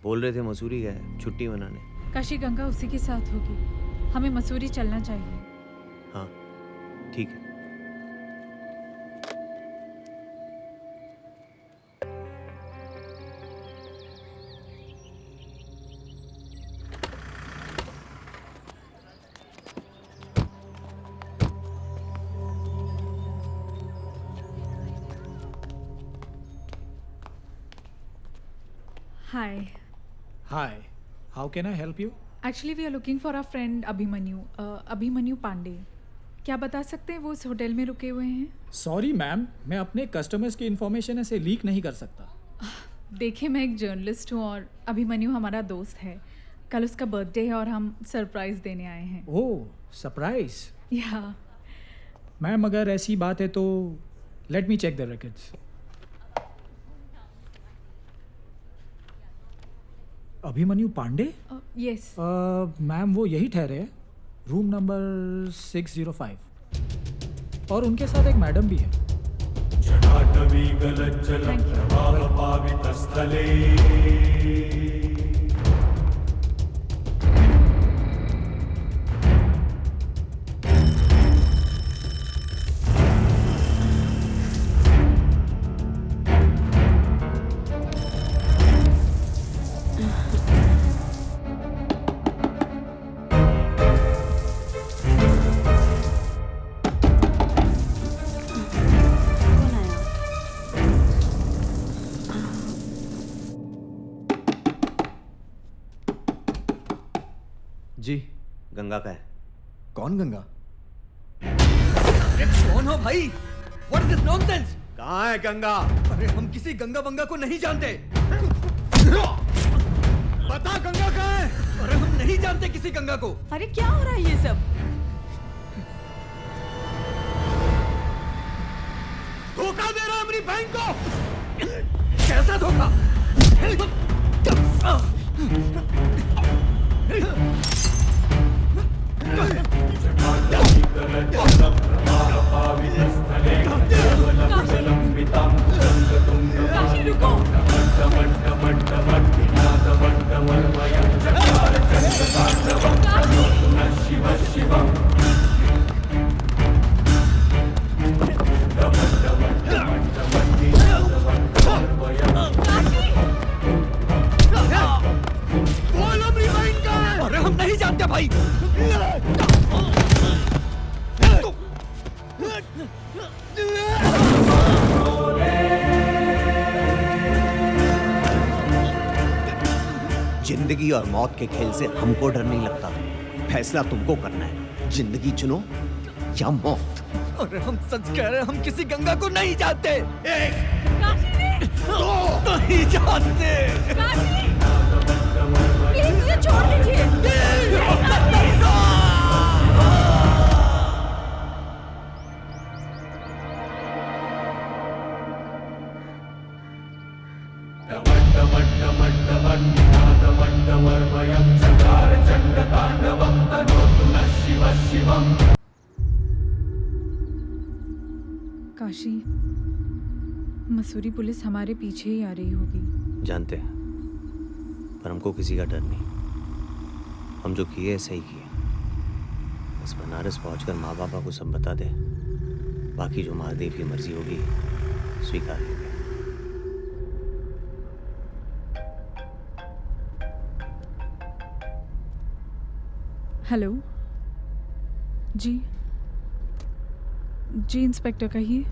बोल रहे थे मसूरी गए छुट्टी मनाने। काशी गंगा उसी के साथ होगी, हमें मसूरी चलना चाहिए। हाँ ठीक है। Hi. Hi. How can I help you? Actually, we are looking for our friend Abhimanyu, Abhimanyu Pandey. क्या बता सकते हैं वो इस होटल में रुके हुए हैं? सॉरी मैम, मैं अपने कस्टमर्स की इन्फॉर्मेशन ऐसे लीक नहीं कर सकता। देखिए मैं एक जर्नलिस्ट हूँ और अभिमन्यु हमारा दोस्त है। कल उसका बर्थडे है और हम सरप्राइज देने आए हैं। ओह सरप्राइज। या मैम अगर ऐसी बात है तो let me check the records. Abhimanyu Pandey? Yes. Ma'am वो यही ठहरे हैं, रूम नंबर 605 और उनके साथ एक मैडम भी है। जी गंगा का है। कौन गंगा? अरे कौन हो भाई? What is this nonsense? कहाँ है गंगा? अरे हम किसी गंगा बंगा को नहीं जानते। बता गंगा कहाँ है? अरे हम नहीं जानते किसी गंगा को। अरे क्या हो रहा है ये सब? धोखा दे रहा है अपनी बहन को। कैसा धोखा? अरे हम नहीं जानते भाई। जिंदगी और मौत के खेल से हमको डर नहीं लगता, फैसला तुमको करना है, जिंदगी चुनो या मौत। अरे हम सच कह रहे हैं, हम किसी गंगा को नहीं जानते। नहीं जानते। प्लीज मुझे छोड़ दीजिए। काशी, मसूरी पुलिस हमारे पीछे ही आ रही होगी। जानते हैं, पर हमको किसी का डर नहीं। हम जो किए सही किए। बस बनारस पहुंचकर माँ बापा को सब बता दे, बाकी जो महादेव की मर्जी होगी स्वीकार लेंगे। हेलो जी जी इंस्पेक्टर कहिए।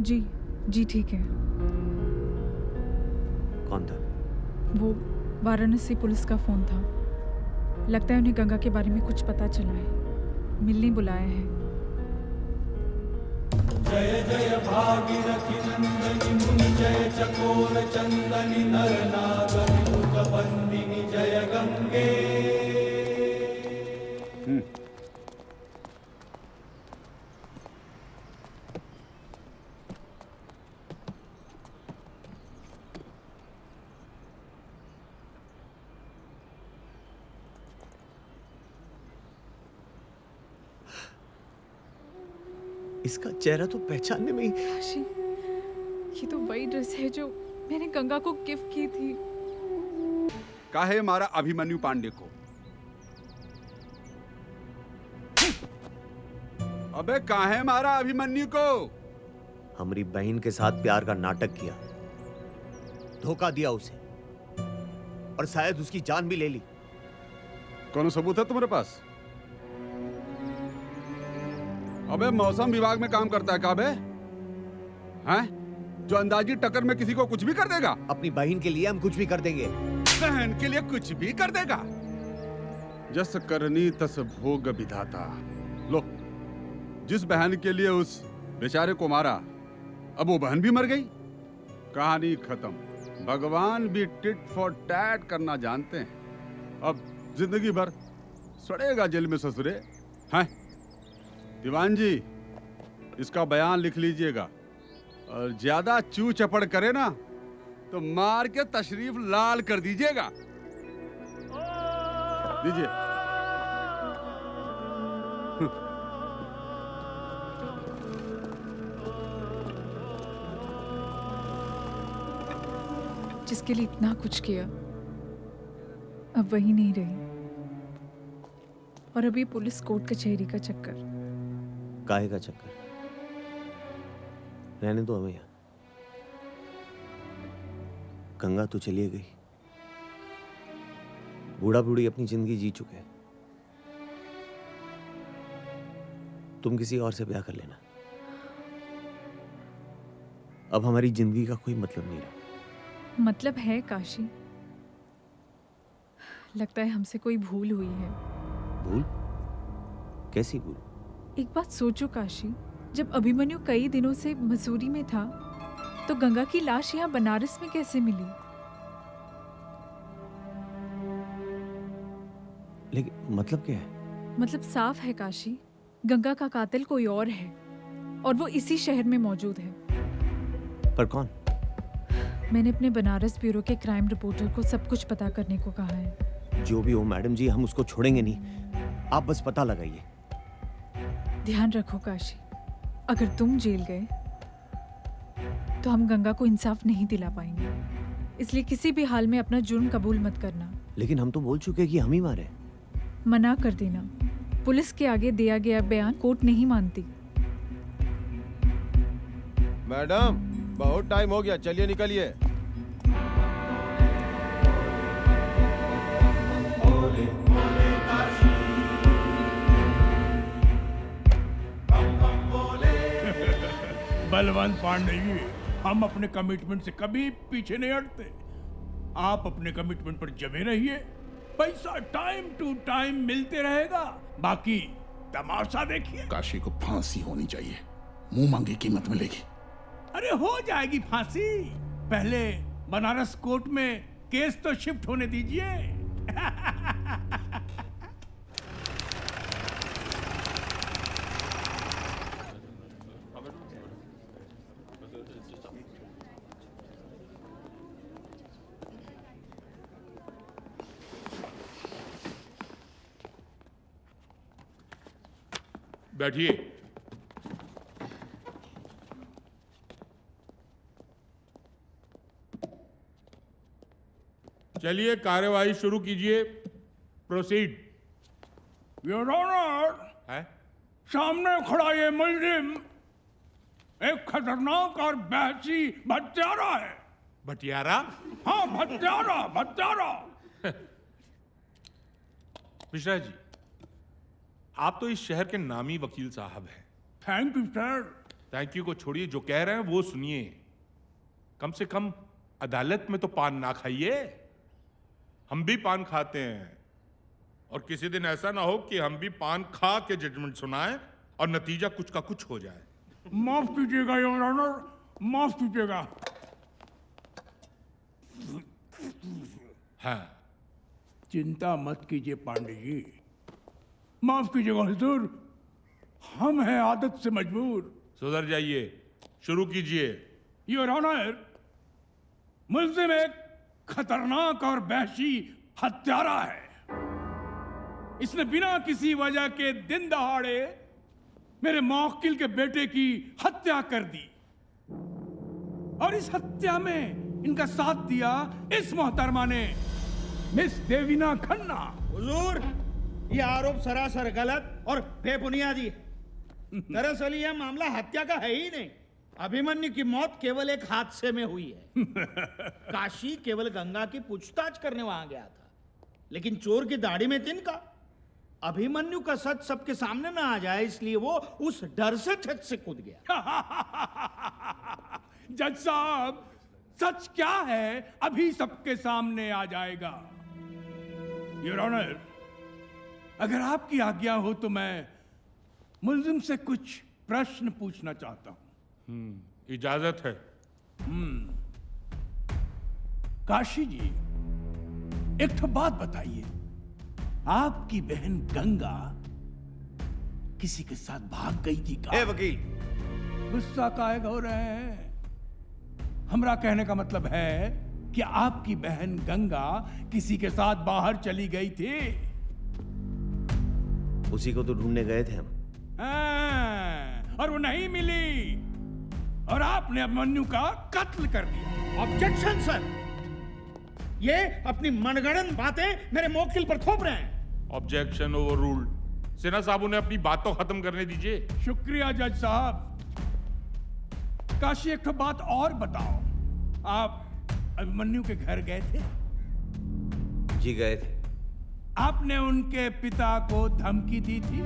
जी जी ठीक है। कौन था? वो वाराणसी पुलिस का फ़ोन था। लगता है उन्हें गंगा के बारे में कुछ पता चला है, मिलने बुलाया है। जय जय भागीरथी नंदनी मुनि जय चकोर चंदनी नर नाग विभुत बंदिनी जय गंगे। इसका चेहरा तो पहचानने में ही। काशी, ये तो वही ड्रेस है जो मैंने गंगा को गिफ्ट की थी। काहे मारा अभिमन्यु पांडे को? अबे काहे मारा अभिमन्यु को? हमारी बहन के साथ प्यार का नाटक किया, धोखा दिया उसे, और शायद उसकी जान भी ले ली। कौन सबूत है तुम्हारे पास? अबे मौसम विभाग में काम करता है काबे? हैं? जो अंदाजी टक्कर में किसी को कुछ भी कर देगा? अपनी बहन के लिए हम कुछ भी कर देंगे। बहन के लिए कुछ भी कर देगा? जस करनी तस भोग विधाता। लो, जिस बहन के लिए उस बेचारे को मारा, अब वो बहन भी मर गई। कहानी खत्म। भगवान भी टिट फॉर टैट करना जानते हैं। अब जिंदगी भर सड़ेगा जेल में ससुरे। हैं? दीवान जी, इसका बयान लिख लीजिएगा, और ज्यादा चू चपड़ करे ना तो मार के तशरीफ लाल कर दीजिएगा। दीजिए। जिसके लिए इतना कुछ किया, अब वही नहीं रही, और अभी पुलिस कोर्ट कचहरी का चक्कर। काहे का चक्कर? रहने दो हमें यहाँ। गंगा तो चली गई, बूढ़ा बूढ़ी अपनी जिंदगी जी चुके हैं। तुम किसी और से ब्याह कर लेना। अब हमारी जिंदगी का कोई मतलब नहीं रहा। मतलब है काशी, लगता है हमसे कोई भूल हुई है। भूल? कैसी भूल? एक बात सोचो काशी, जब अभिमन्यु कई दिनों से मसूरी में था, तो गंगा की लाश यहाँ बनारस में कैसे मिली? लेकिन मतलब क्या है? मतलब साफ है काशी, गंगा का कातिल कोई और है, और वो इसी शहर में मौजूद है। पर कौन? मैंने अपने बनारस ब्यूरो के क्राइम रिपोर्टर को सब कुछ पता करने को कहा है। जो भी हो मैडम जी, हम उसको छोड़ेंगे नहीं। आप बस पता लगाइए। ध्यान रखो काशी, अगर तुम जेल गए तो हम गंगा को इंसाफ नहीं दिला पाएंगे, इसलिए किसी भी हाल में अपना जुर्म कबूल मत करना। लेकिन हम तो बोल चुके कि हम ही मारे। मना कर देना, पुलिस के आगे दिया गया बयान कोर्ट नहीं मानती। मैडम, बहुत टाइम हो गया, चलिए निकलिए। बलवंत पांडे जी, हम अपने कमिटमेंट से कभी पीछे नहीं हटते। आप अपने कमिटमेंट पर जमे रहिए, पैसा टाइम टू टाइम मिलते रहेगा, बाकी तमाशा देखिए। काशी को फांसी होनी चाहिए, मुंह मांगी कीमत मिलेगी। अरे हो जाएगी फांसी, पहले बनारस कोर्ट में केस तो शिफ्ट होने दीजिए। बैठिए। चलिए कार्यवाही शुरू कीजिए। प्रोसीड। योर ऑनर, है? सामने खड़ा ये मुलजिम एक खतरनाक और बहसी भत्यारा है। भटियारा? हाँ, भत्यारा। मिश्रा जी, आप तो इस शहर के नामी वकील साहब हैं। Thank you sir. Thank you को छोड़िए, जो कह रहे हैं वो सुनिए। कम से कम अदालत में तो पान ना खाइए। हम भी पान खाते हैं, और किसी दिन ऐसा ना हो कि हम भी पान खा के जजमेंट सुनाएं और नतीजा कुछ का कुछ हो जाए। माफ कीजिएगा योर ऑनर, माफ कीजिएगा। हाँ, चिंता मत कीजिए पांडे जी, माफ कीजिएगा हुजूर, हम हैं आदत से मजबूर। सुधर जाइए, शुरू कीजिए। योर ऑनर, मुल्जिम एक खतरनाक और वहशी हत्यारा है। इसने बिना किसी वजह के दिन दहाड़े मेरे मौकिल के बेटे की हत्या कर दी, और इस हत्या में इनका साथ दिया इस मोहतरमा ने, मिस देवीना खन्ना। हुजूर, ये आरोप सरासर गलत और बेबुनियादी है। दरअसल यह मामला हत्या का है ही नहीं। अभिमन्यु की मौत केवल एक हादसे में हुई है। काशी केवल गंगा की पूछताछ करने वहां गया था, लेकिन चोर की दाढ़ी में तिनका। अभिमन्यु का सच सबके सामने ना आ जाए, इसलिए वो उस डर से छत से कूद गया। जज साहब, सच क्या है अभी सबके सामने आ जाएगा। योर ऑनर, अगर आपकी आज्ञा हो तो मैं मुल्जिम से कुछ प्रश्न पूछना चाहता हूं। इजाजत है। काशी जी, एक तो बात बताइए, आपकी बहन गंगा किसी के साथ भाग गई थी का? वकील, गुस्सा काहे हो रहे हैं? हमरा कहने का मतलब है कि आपकी बहन गंगा किसी के साथ बाहर चली गई थी। उसी को तो ढूंढने गए थे हम। और वो नहीं मिली, और आपने अभिमन्यु का कत्ल कर दिया। ऑब्जेक्शन सर, ये अपनी मनगढ़ंत बातें मेरे मौकिल पर थोप रहे हैं। Objection over ruled. सिन्हा साहब, उन्हें अपनी बात तो खत्म करने दीजिए। शुक्रिया जज साहब। काशी, एक बात और बताओ, आप अभिमन्यु के घर गए थे? जी गए थे। आपने उनके पिता को धमकी दी थी?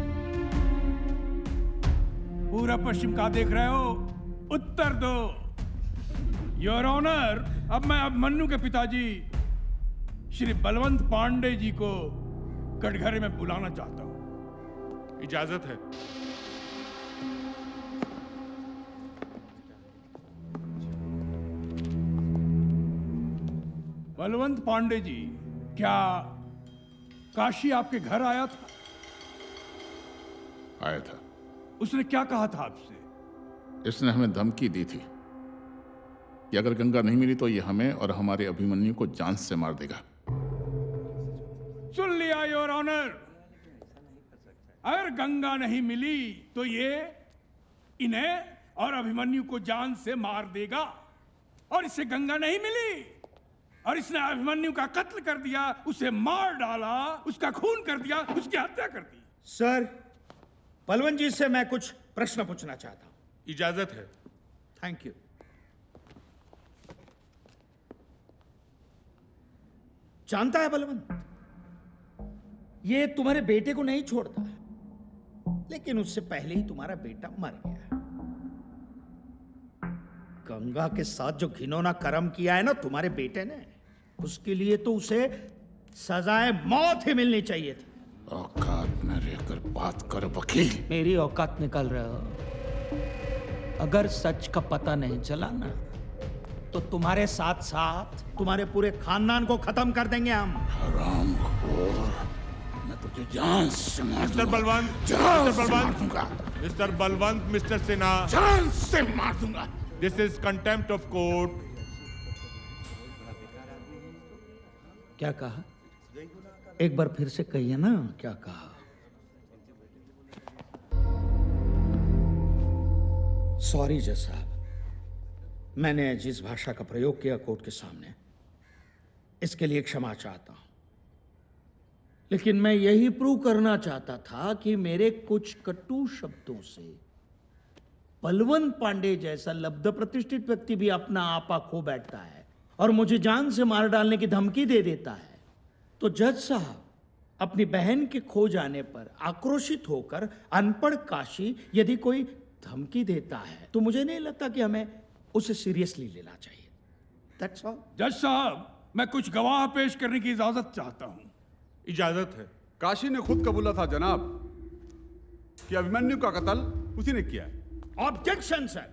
पूरब पश्चिम का देख रहे हो, उत्तर दो। योर ऑनर, अब मैं अभिमन्यु के पिताजी श्री बलवंत पांडे जी को कटघरे में बुलाना चाहता हूं। इजाजत है। बलवंत पांडे जी, क्या काशी आपके घर आया था? आया था। उसने क्या कहा था आपसे? इसने हमें धमकी दी थी कि अगर गंगा नहीं मिली तो ये हमें और हमारे अभिमन्यु को जान से मार देगा। सुन लिया योर ऑनर, अगर गंगा नहीं मिली तो ये इन्हें और अभिमन्यु को जान से मार देगा, और इससे गंगा नहीं मिली और इसने अभिमन्यु का कत्ल कर दिया, उसे मार डाला, उसका खून कर दिया, उसकी हत्या कर दी। सर, बलवंत जी से मैं कुछ प्रश्न पूछना चाहता हूं। इजाजत है। Thank you. जानता है बलवंत, ये तुम्हारे बेटे को नहीं छोड़ता, लेकिन उससे पहले ही तुम्हारा बेटा मर गया। गंगा के साथ जो घिनौना कर्म किया है ना तुम्हारे बेटे ने, उसके लिए तो उसे सजाए मौत ही मिलनी चाहिए थी। औकात में रहकर बात कर वकील। मेरी औकात निकाल रहे हो? अगर सच का पता नहीं चला ना, तो तुम्हारे साथ साथ तुम्हारे पूरे खानदान को खत्म कर देंगे हम। हरामखोर, मैं तुझे जान से मार मिस्टर दूंगा। बलवंत, जान मिस्टर से मार बलवंत, दूंगा। मिस्टर बलवंत, मिस्टर सिन्हा, जान से मार दूंगा। This is contempt of court. क्या कहा? एक बार फिर से कहिए ना, क्या कहा? सॉरी जज साहब, मैंने जिस भाषा का प्रयोग किया कोर्ट के सामने, इसके लिए क्षमा चाहता हूं, लेकिन मैं यही प्रूव करना चाहता था कि मेरे कुछ कटु शब्दों से बलवंत पांडे जैसा लब्ध प्रतिष्ठित व्यक्ति भी अपना आपा खो बैठता है और मुझे जान से मार डालने की धमकी दे देता है। तो जज साहब, अपनी बहन के खो जाने पर आक्रोशित होकर अनपढ़ काशी यदि कोई धमकी देता है तो मुझे नहीं लगता कि हमें उसे सीरियसली लेना चाहिए। That's all. जज साहब, मैं कुछ गवाह पेश करने की इजाजत चाहता हूँ। इजाजत है। काशी ने खुद कबूला था जनाब कि अभिमन्यु का कत्ल उसी ने किया है। Objection sir.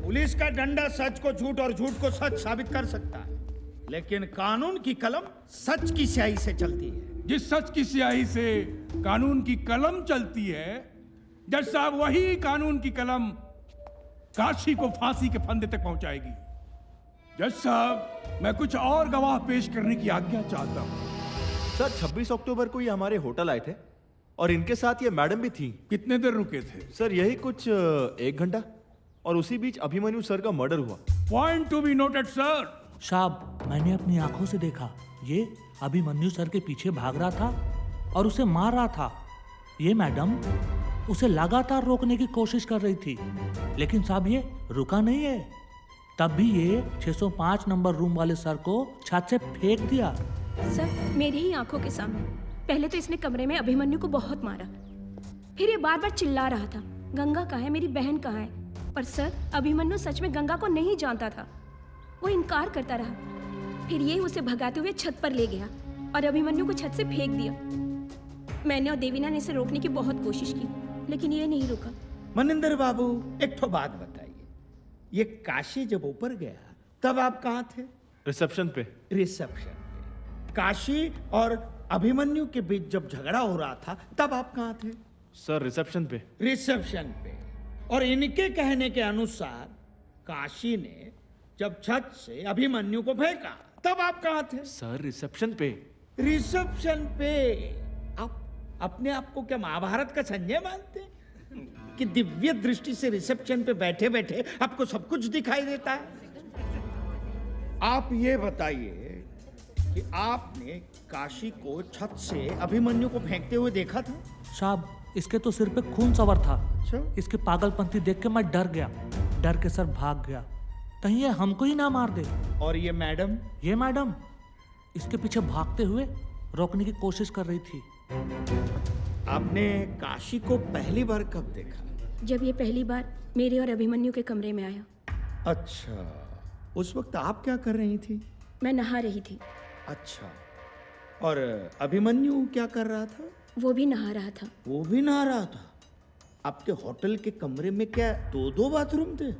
पुलिस का डंडा सच को झूठ और झूठ को सच साबित कर सकता है, लेकिन कानून की कलम सच की स्याही से चलती है। जिस सच की स्याही से कानून की कलम चलती है, जज साहब, वही कानून की कलम काशी को फांसी के फंदे तक पहुंचाएगी। जज साहब, मैं कुछ और गवाह पेश करने की आज्ञा चाहता हूं। सर 26 अक्टूबर को ये हमारे होटल आए थे और इनके साथ ये मैडम भी थी। कितने देर रुके थे? सर यही कुछ 1 घंटा, और उसी बीच अभिमन्यु सर का मर्डर हुआ। Point to be noted sir. साहब, मैंने अपनी आंखों से देखा, ये अभिमन्यु सर के पीछे भाग रहा था और उसे मार रहा था। ये मैडम उसे लगातार रोकने की कोशिश कर रही थी, लेकिन साहब ये रुका नहीं है। तब भी ये 605 नंबर रूम वाले सर को छत से फेंक दिया। सर, मेरी ही आंखों के सामने। पहले तो इसने कमरे में अभिमन्यु को बहुत मारा, फिर ये बार बार चिल्ला रहा था, गंगा कहाँ है, मेरी बहन कहाँ है। पर सर, अभिमन्यु सच में गंगा को नहीं जानता था। वो इनकार करता रहा। फिर ये उसे भगाते हुए छत पर ले गया और अभिमन्यु को छत से फेंक दिया। मैंने और देवीना ने इसे रोकने की बहुत कोशिश की, लेकिन ये नहीं रुका। मनिंदर बाबू, एक तो बात बताइए, ये काशी जब ऊपर गया तब आप कहाँ थे? रिसेप्शन पे। रिसेप्शन पे। काशी और अभिमन्यु के बीच जब झगड़ा हो रहा था तब आप कहाँ थे? सर रिसेप्शन पे। रिसेप्शन पे। और इनके कहने के अनुसार काशी ने जब छत से अभिमन्यु को फेंका तब आप कहाँ थे? सर रिसेप्शन पे। रिसेप्शन पे। आप अपने आप को क्या महाभारत का संजय मानते हैं कि दिव्य दृष्टि से रिसेप्शन पे बैठे बैठे आपको सब कुछ दिखाई देता है? आप ये बताइए कि आपने काशी को छत से अभिमन्यु को फेंकते हुए देखा था? साहब, इसके तो सिर पे खून सवार था। इसके पागलपंती देख के मैं डर गया, डर के सर भाग गया, कहीं ये हमको ही ना मार दे। और ये मैडम? ये मैडम इसके पीछे भागते हुए रोकने की कोशिश कर रही थी। आपने काशी को पहली बार कब देखा? जब ये पहली बार मेरे और अभिमन्यु के कमरे में आया। अच्छा, उस वक्त आप क्या कर रही थी? मैं नहा रही थी। अच्छा, और अभिमन्यु क्या कर रहा था? वो भी नहा रहा था। वो भी नहा रहा था? आपके होटल के कमरे में क्या 2-2 बाथरूम थे?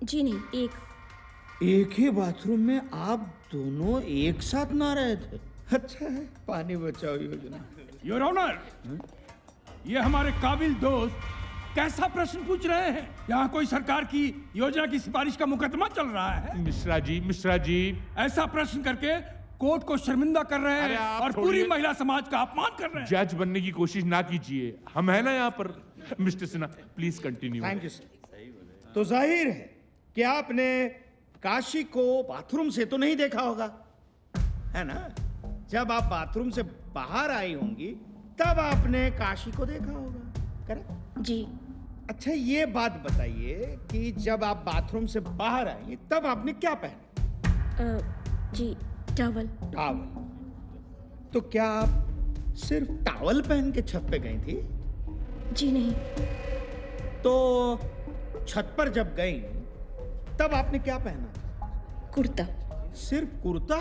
जी नहीं, एक। एक ही बाथरूम में आप दोनों एक साथ नहा रहे थे? अच्छा है, पानी बचाओ योजना। योर ऑनर, ये हमारे काबिल दोस्त कैसा प्रश्न पूछ रहे हैं? यहाँ कोई सरकार की योजना की सिफारिश का मुकदमा चल रहा है। मिश्रा जी ऐसा प्रश्न करके कोर्ट को शर्मिंदा कर रहे हैं और पूरी महिला समाज का अपमान कर रहे हैं। जज बनने की कोशिश ना कीजिए, हम है ना यहाँ पर। Mister Sinha, please continue. Thank you sir. तो जाहिर है कि आपने काशी को बाथरूम से तो नहीं देखा होगा, है ना? जब आप बाथरूम से बाहर आई होंगी तब आपने काशी को देखा होगा, करेक्ट? जी। अच्छा, ये बात बताइए कि जब आप बाथरूम से बाहर आई तब आपने क्या पहना? जी, टॉवल। टॉवल। तो क्या आप सिर्फ टॉवल पहन के छत पे गई थी? जी नहीं। तो छत पर जब गई तब आपने क्या पहना था? कुर्ता। सिर्फ कुर्ता?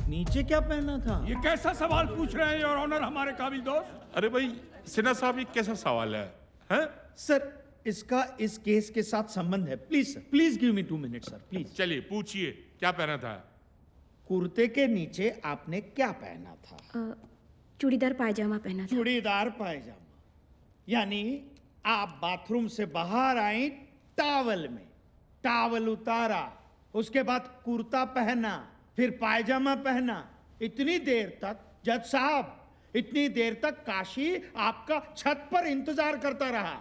नीचे क्या पहना था? ये कैसा सवाल पूछ रहे हैं योर ऑनर हमारे काबिल दोस्त? अरे भाई सिन्हा साहब, ये कैसा सवाल है? हैं? सर, इसका इस केस के साथ संबंध है। Please sir, please give me 2 minute sir, please. चलिए पूछिए, क्या पहना था? कुर्ते के नीचे आपने क्या पहना था? चूड़ीदार पायजामा पहना था। चूड़ीदार पायजामा, यानी आप बाथरूम से बाहर आई टॉवल में, टॉवल उतारा, उसके बाद कुर्ता पहना, फिर पायजामा पहना। इतनी देर तक जज साहब, इतनी देर तक काशी आपका छत पर इंतजार करता रहा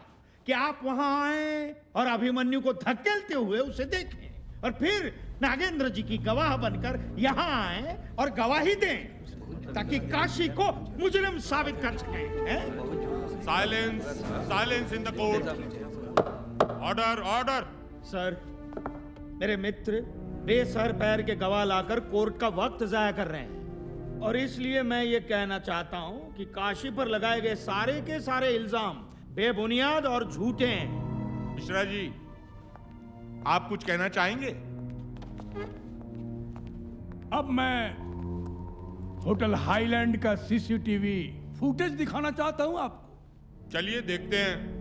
कि आप वहां आए और अभिमन्यु को धकेलते हुए उसे देखें। और फिर नागेंद्र जी की गवाह बनकर यहाँ आए और गवाही दें ताकि काशी को मुजरिम साबित कर सकें। Silence, silence in the court. Order, order. Sir, मेरे मित्र बेसर पैर के गवाह लाकर कोर्ट का वक्त जाया कर रहे हैं और इसलिए मैं ये कहना चाहता हूं कि काशी पर लगाए गए सारे के सारे इल्जाम बेबुनियाद और झूठे हैं। मिश्रा जी, आप कुछ कहना चाहेंगे? अब मैं होटल हाईलैंड का सीसीटीवी फुटेज दिखाना चाहता हूं आपको। चलिए देखते हैं।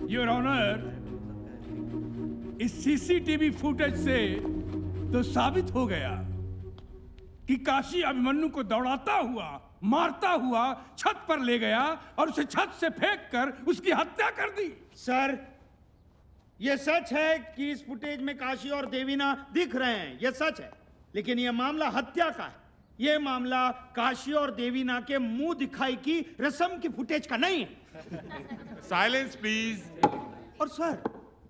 योर ऑनर, इस सीसीटीवी फुटेज से तो साबित हो गया कि काशी अभिमन्यु को दौड़ाता हुआ, मारता हुआ छत पर ले गया और उसे छत से फेंककर उसकी हत्या कर दी। सर, यह सच है कि इस फुटेज में काशी और देवीना दिख रहे हैं, यह सच है, लेकिन यह मामला हत्या का है। यह मामला काशी और देवीना के मुंह दिखाई की रस्म की फुटेज का नहीं है। Silence please. और सर,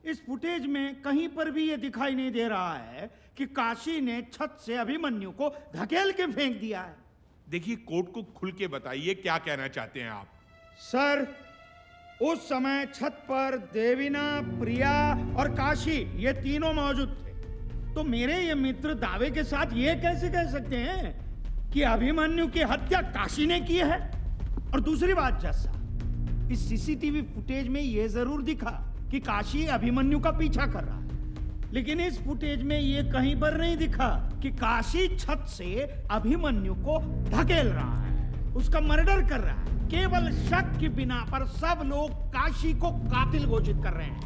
इस फुटेज में कहीं पर भी यह दिखाई नहीं दे रहा है कि काशी ने छत से अभिमन्यु को धकेल के फेंक दिया है। देखिए, कोर्ट को खुल के बताइए क्या कहना चाहते हैं आप। सर, उस समय छत पर देवीना, प्रिया और काशी ये तीनों मौजूद थे, तो मेरे ये मित्र दावे के साथ ये कैसे कह सकते हैं कि अभिमन्यु की हत्या काशी ने की है? और दूसरी बात जैसा, इस सीसीटीवी फुटेज में ये जरूर दिखा कि काशी अभिमन्यु का पीछा कर रहा है, लेकिन इस फुटेज में ये कहीं पर नहीं दिखा कि काशी छत से अभिमन्यु को धकेल रहा है, उसका मर्डर कर रहा है। केवल शक की बिना पर सब लोग काशी को कातिल घोषित कर रहे हैं।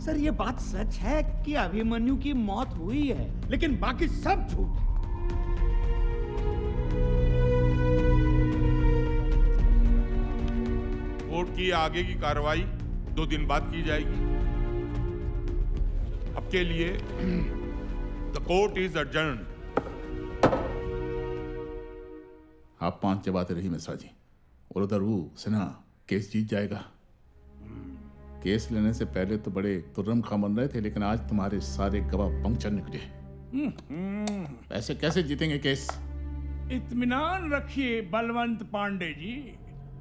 सर, ये बात सच है कि अभिमन्यु की मौत हुई है, लेकिन बाकी सब झूठ है। कोर्ट की आगे की कार्रवाई 2 दिन बाद की जाएगी। अब के लिए द कोर्ट इज अडजर्न्ड। आप 5 चबाते रही मिश्रा जी, और उधर वो सिन्हा केस जीत जाएगा। केस लेने से पहले तो बड़े तुर्रम खां बन रहे थे, लेकिन आज तुम्हारे सारे गवाह पंक्चर निकले। पैसे कैसे जीतेंगे केस? इत्मीनान रखिए बलवंत पांडे जी,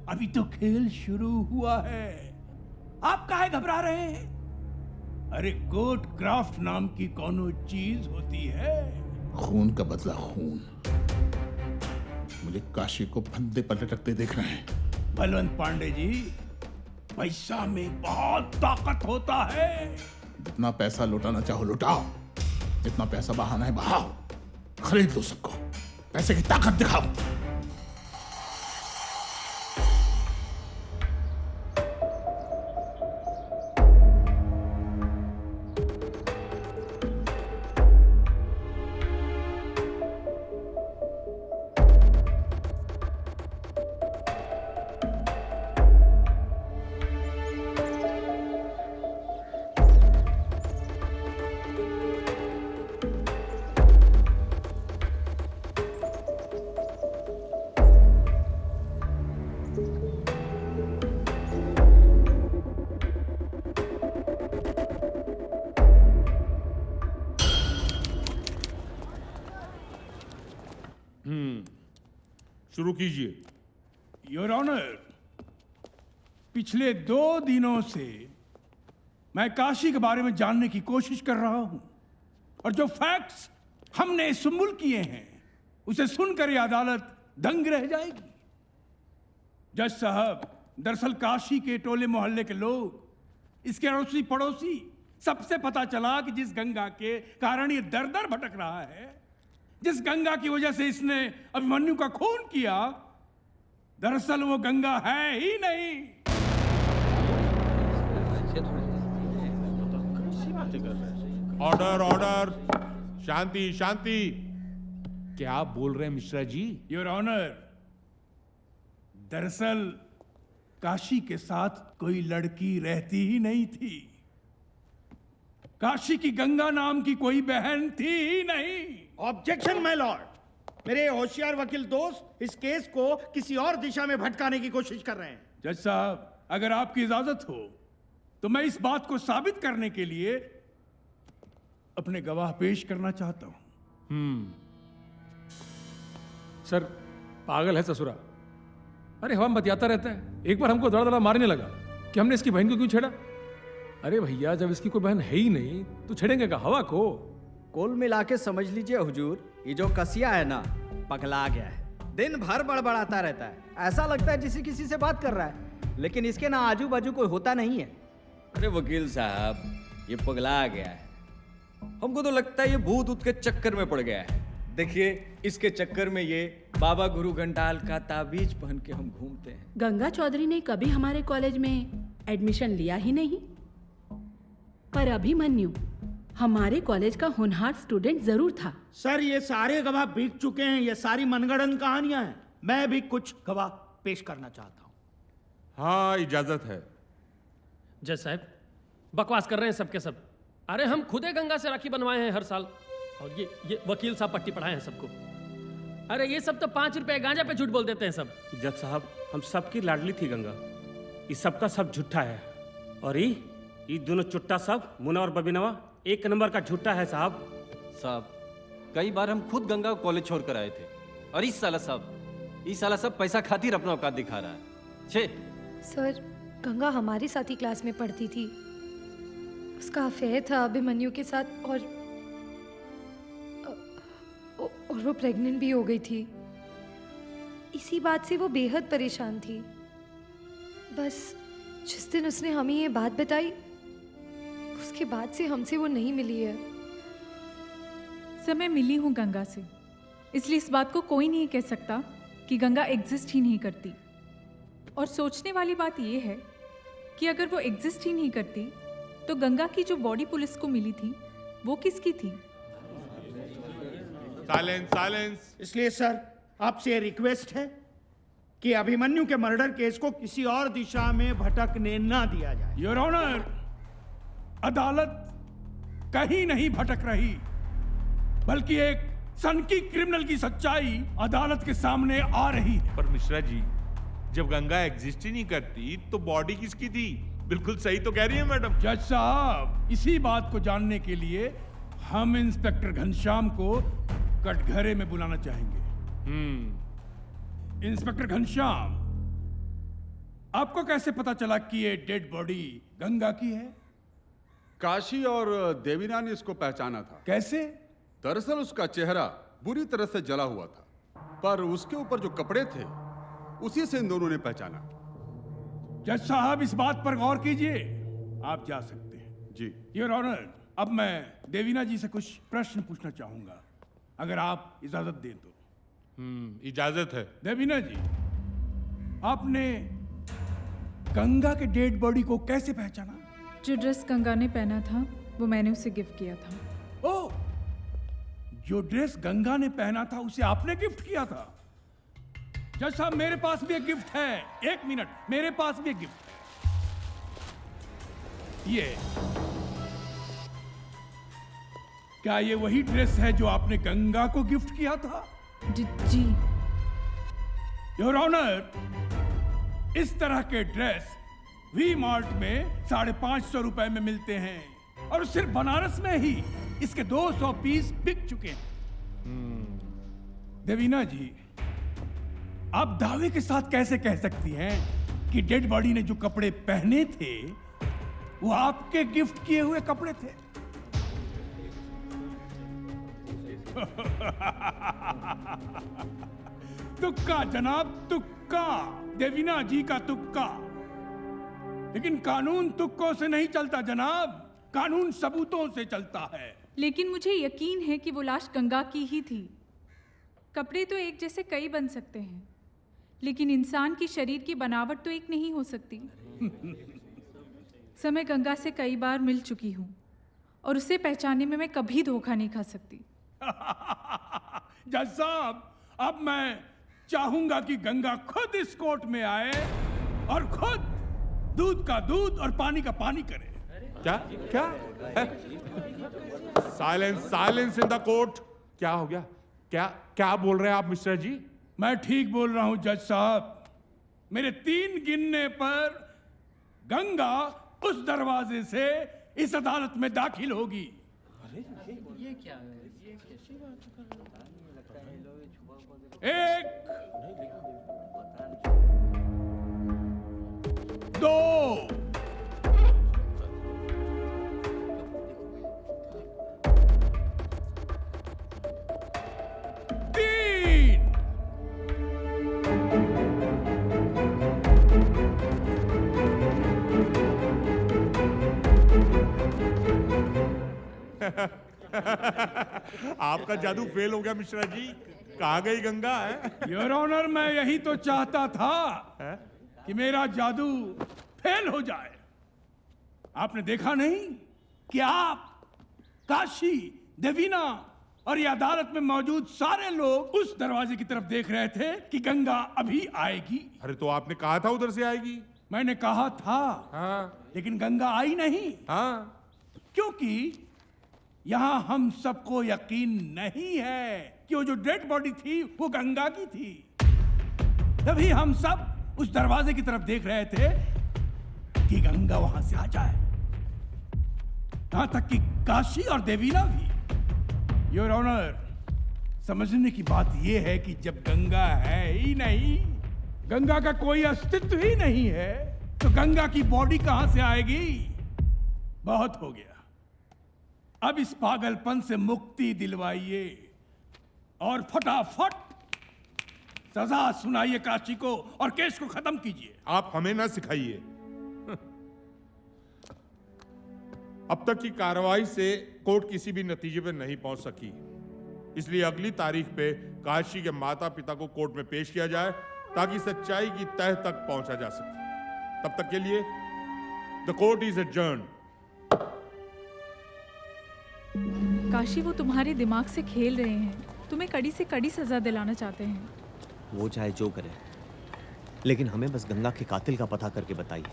अभी तो खेल शुरू हुआ है। आप काहे घबरा रहे हैं? अरे, कोर्ट क्राफ्ट नाम की कोनो चीज होती है। खून का बदला खून। मुझे काशी को फंदे पर लटकते देख रहे हैं। बलवंत पांडे जी, पैसा में बहुत ताकत होता है। जितना पैसा लुटाना चाहो लुटाओ, जितना पैसा बहाना है बहाओ, खरीद लो सबको। पैसे की ताकत दिखाओ। शुरू कीजिए। योर ऑनर, पिछले 2 दिनों से मैं काशी के बारे में जानने की कोशिश कर रहा हूं, और जो फैक्ट्स हमने सुम्बुल किए हैं उसे सुनकर ये अदालत दंग रह जाएगी। जज साहब, दरअसल काशी के टोले मोहल्ले के लोग, इसके अड़ोसी पड़ोसी, सबसे पता चला कि जिस गंगा के कारण ये दर दर भटक रहा है, जिस गंगा की वजह से इसने अभिमन्यु का खून किया, दरअसल वो गंगा है ही नहीं। ऑर्डर ऑर्डर, शांति शांति। क्या बोल रहे हैं मिश्रा जी? योर ऑनर, दरअसल काशी के साथ कोई लड़की रहती ही नहीं थी। काशी की गंगा नाम की कोई बहन थी ही नहीं। Objection my Lord. मेरे होशियार वकील दोस्त इस केस को किसी और दिशा में भटकाने की कोशिश कर रहे हैं। जज साहब, अगर आपकी इजाजत हो तो मैं इस बात को साबित करने के लिए अपने गवाह पेश करना चाहता हूं। सर, पागल है ससुरा। अरे हवा में बतियाता रहता है, एक बार हमको दड़ा दड़ा मारने लगा कि हमने इसकी बहन को क्यों छेड़ा। अरे भैया, जब इसकी कोई बहन है ही नहीं तो छेड़ेंगे का हवा को? कुल मिला के समझ लीजिए हुजूर, ये जो कसिया है ना, पगला गया है। दिन भर बड़बड़ाता रहता है, ऐसा लगता है जैसे किसी से बात कर रहा है, लेकिन इसके ना आजू बाजू कोई होता नहीं है। अरे वकील साहब, ये पगला गया है। हमको तो लगता है ये भूत ऊत के चक्कर में पड़ गया है। देखिए, इसके चक्कर में ये बाबा गुरु घंटाल का ताबीज पहन के हम घूमते हैं। गंगा चौधरी ने कभी हमारे कॉलेज में एडमिशन लिया ही नहीं, पर अभिमन्यु हमारे कॉलेज का होनहार स्टूडेंट जरूर था। सर, ये सारे गवाह बीत चुके हैं, ये सारी मनगढ़ंत कहानियां हैं। मैं भी कुछ गवाह पेश करना चाहता हूं। हाँ, इजाजत है। जज साहब, बकवास कर रहे हैं सबके सब। अरे हम खुदे गंगा से राखी बनवाए हैं हर साल, और ये वकील साहब पट्टी पढ़ाए हैं सबको। अरे ये सब तो 5 रुपए गांजा पे झूठ बोल देते हैं सब। जज साहब, हम सबकी लाडली थी गंगा, ये सबका सब झूठा है। और ये दोनों चुट्टा सब, मुना और बबीनवा, एक नंबर का झूठा है साहब। साहब, कई बार हम खुद गंगा को कॉलेज छोड़ कर आए थे, और इस साला सब पैसा खातिर अपना औकात दिखा रहा है। छे सर, गंगा हमारी साथ ही क्लास में पढ़ती थी। उसका अफेयर था अभिमन्यु के साथ, और वो प्रेग्नेंट भी हो गई थी। इसी बात से वो बेहद परेशान थी। बस जिस दिन उसने हमें ये बात बताई, उसके बाद से हमसे वो नहीं मिली है। सर, मैं मिली हूँ गंगा से, इसलिए इस बात को कोई नहीं कह सकता कि गंगा एग्जिस्ट ही नहीं करती। और सोचने वाली बात यह है कि अगर वो एग्जिस्ट ही नहीं करती तो गंगा की जो बॉडी पुलिस को मिली थी वो किसकी थी? Silence silence. इसलिए सर, आपसे रिक्वेस्ट है कि अभिमन्यु के मर्डर केस को किसी और दिशा में भटकने ना दिया जाए। योर ऑनर, अदालत कहीं नहीं भटक रही, बल्कि एक सनकी क्रिमिनल की सच्चाई अदालत के सामने आ रही है। पर मिश्रा जी, जब गंगा एग्जिस्ट ही नहीं करती तो बॉडी किसकी थी? बिल्कुल सही तो कह रही है मैडम। जज साहब, इसी बात को जानने के लिए हम इंस्पेक्टर घनश्याम को कटघरे में बुलाना चाहेंगे। इंस्पेक्टर घनश्याम, आपको कैसे पता चला कि ये डेड बॉडी गंगा की है? काशी और देवीना ने इसको पहचाना था। कैसे? दरअसल उसका चेहरा बुरी तरह से जला हुआ था, पर उसके ऊपर जो कपड़े थे उसी से इन दोनों ने पहचाना। जज साहब, इस बात पर गौर कीजिए। आप जा सकते हैं। जी। योर ऑनर, अब मैं देवीना जी से कुछ प्रश्न पूछना चाहूंगा, अगर आप इजाजत दें तो। इजाजत है। देवीना जी, आपने गंगा के डेड बॉडी को कैसे पहचाना? जो ड्रेस गंगा ने पहना था वो मैंने उसे गिफ्ट किया था। ओह, जो ड्रेस गंगा ने पहना था उसे आपने गिफ्ट किया था? जज साहब, मेरे पास भी एक गिफ्ट है। एक मिनट, मेरे पास भी एक गिफ्ट। ये क्या ये वही ड्रेस है जो आपने गंगा को गिफ्ट किया था? जी। योर ऑनर, इस तरह के ड्रेस वी मार्ट में 550 रुपए में मिलते हैं, और सिर्फ बनारस में ही इसके 200 पीस बिक चुके हैं। देवीना जी, आप दावे के साथ कैसे कह सकती हैं कि डेड बॉडी ने जो कपड़े पहने थे वो आपके गिफ्ट किए हुए कपड़े थे? तुक्का जनाब, तुक्का। देवीना जी का तुक्का। लेकिन कानून तुक्कों से नहीं चलता जनाब, कानून सबूतों से चलता है। लेकिन मुझे यकीन है कि वो लाश गंगा की ही थी। कपड़े तो एक जैसे कई बन सकते हैं, लेकिन इंसान की शरीर की बनावट तो एक नहीं हो सकती। समय गंगा से कई बार मिल चुकी हूँ और उसे पहचानने में मैं कभी धोखा नहीं खा सकती। जज साहब, अब मैं चाहूंगा कि गंगा खुद इस कोर्ट में आए और खुद दूध का दूध और पानी का पानी करे। क्या क्या? Silence silence in the court. क्या हो गया? क्या क्या बोल रहे हैं आप मिस्टर जी? मैं ठीक बोल रहा हूं जज साहब। मेरे 3 गिनने पर गंगा उस दरवाजे से इस अदालत में दाखिल होगी। ये क्या है? 1 2 3 आपका जादू फेल हो गया मिश्रा जी। कहाँ गई गंगा है? योर ऑनर, मैं यही तो चाहता था कि मेरा जादू फेल हो जाए। आपने देखा नहीं कि आप, काशी, देवीना और ये अदालत में मौजूद सारे लोग उस दरवाजे की तरफ देख रहे थे कि गंगा अभी आएगी। अरे तो आपने कहा था उधर से आएगी। मैंने कहा था, हाँ। लेकिन गंगा आई नहीं। हाँ। क्योंकि यहां हम सबको यकीन नहीं है कि वो जो डेड बॉडी थी वो गंगा की थी। तभी हम सब उस दरवाजे की तरफ देख रहे थे कि गंगा वहां से आ जाए। यहां तक कि काशी और देवीना भी। योर ऑनर, समझने की बात यह है कि जब गंगा है ही नहीं, गंगा का कोई अस्तित्व ही नहीं है, तो गंगा की बॉडी कहां से आएगी? बहुत हो गया। अब इस पागलपन से मुक्ति दिलवाइए और फटाफट सजा सुनाइए काशी को और केस को खत्म कीजिए। आप हमें ना सिखाइए। अब तक की कार्रवाई से कोर्ट किसी भी नतीजे पर नहीं पहुंच सकी, इसलिए अगली तारीख पे काशी के माता पिता को कोर्ट में पेश किया जाए ताकि सच्चाई की तह तक पहुंचा जा सके। तब तक के लिए the court is adjourned. Kashi, वो तुम्हारे दिमाग से खेल रहे हैं, तुम्हें कड़ी से कड़ी सजा दिलाना चाहते हैं। वो चाहे जो करे, लेकिन हमें बस गंगा के कातिल का पता करके बताइए,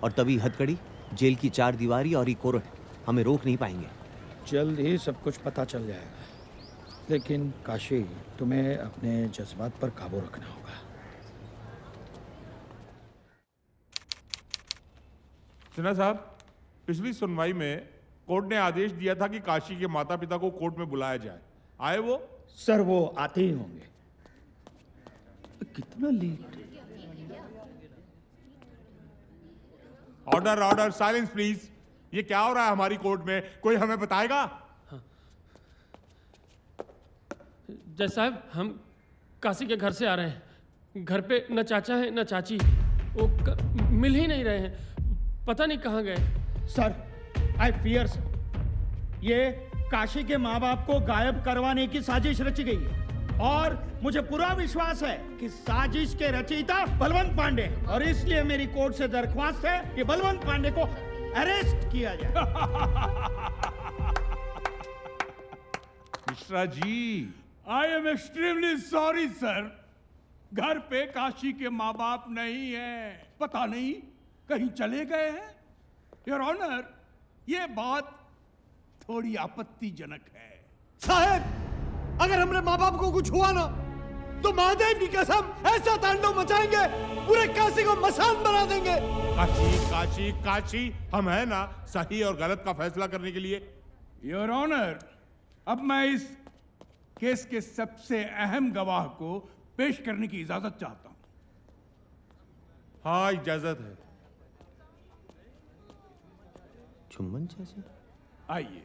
और तभी हथकड़ी, जेल की 4 दीवारी और ये कोर्ट हमें रोक नहीं पाएंगे। जल्द ही सब कुछ पता चल जाएगा, लेकिन काशी, तुम्हें अपने जज्बात पर काबू रखना होगा। सिन्हा साहब, पिछली सुनवाई में कोर्ट ने आदेश दिया था कि काशी के माता पिता को कोर्ट में बुलाया जाए। आए वो? सर, वो आते ही होंगे। कितना late? Order order, silence please. ये क्या हो रहा है हमारी कोर्ट में? कोई हमें बताएगा? जज साहब, हम काशी के घर से आ रहे हैं। घर पे न चाचा है न चाची, वो मिल ही नहीं रहे हैं। पता नहीं कहाँ गए। सर, आई फियर ये काशी के माँ बाप को गायब करवाने की साजिश रची गई है, और मुझे पूरा विश्वास है कि साजिश के रचयिता बलवंत पांडे हैं, और इसलिए मेरी कोर्ट से दरख्वास्त है कि बलवंत पांडे को अरेस्ट किया जाए। Mishra ji, I am extremely sorry sir. घर पे काशी के माँ बाप नहीं है, पता नहीं कहीं चले गए हैं। योर ऑनर, ये बात थोड़ी आपत्तिजनक है। साहब, अगर हमारे माँ बाप को कुछ हुआ ना, तो महादेव की कसम ऐसा तांडव मचाएंगे, पूरे काशी को मसान बना देंगे। काशी काशी काशी, हम है ना सही और गलत का फैसला करने के लिए। योर ऑनर, अब मैं इस केस के सबसे अहम गवाह को पेश करने की इजाजत चाहता हूं। हाँ, इजाजत है। चुम्बन चाचा, आइए।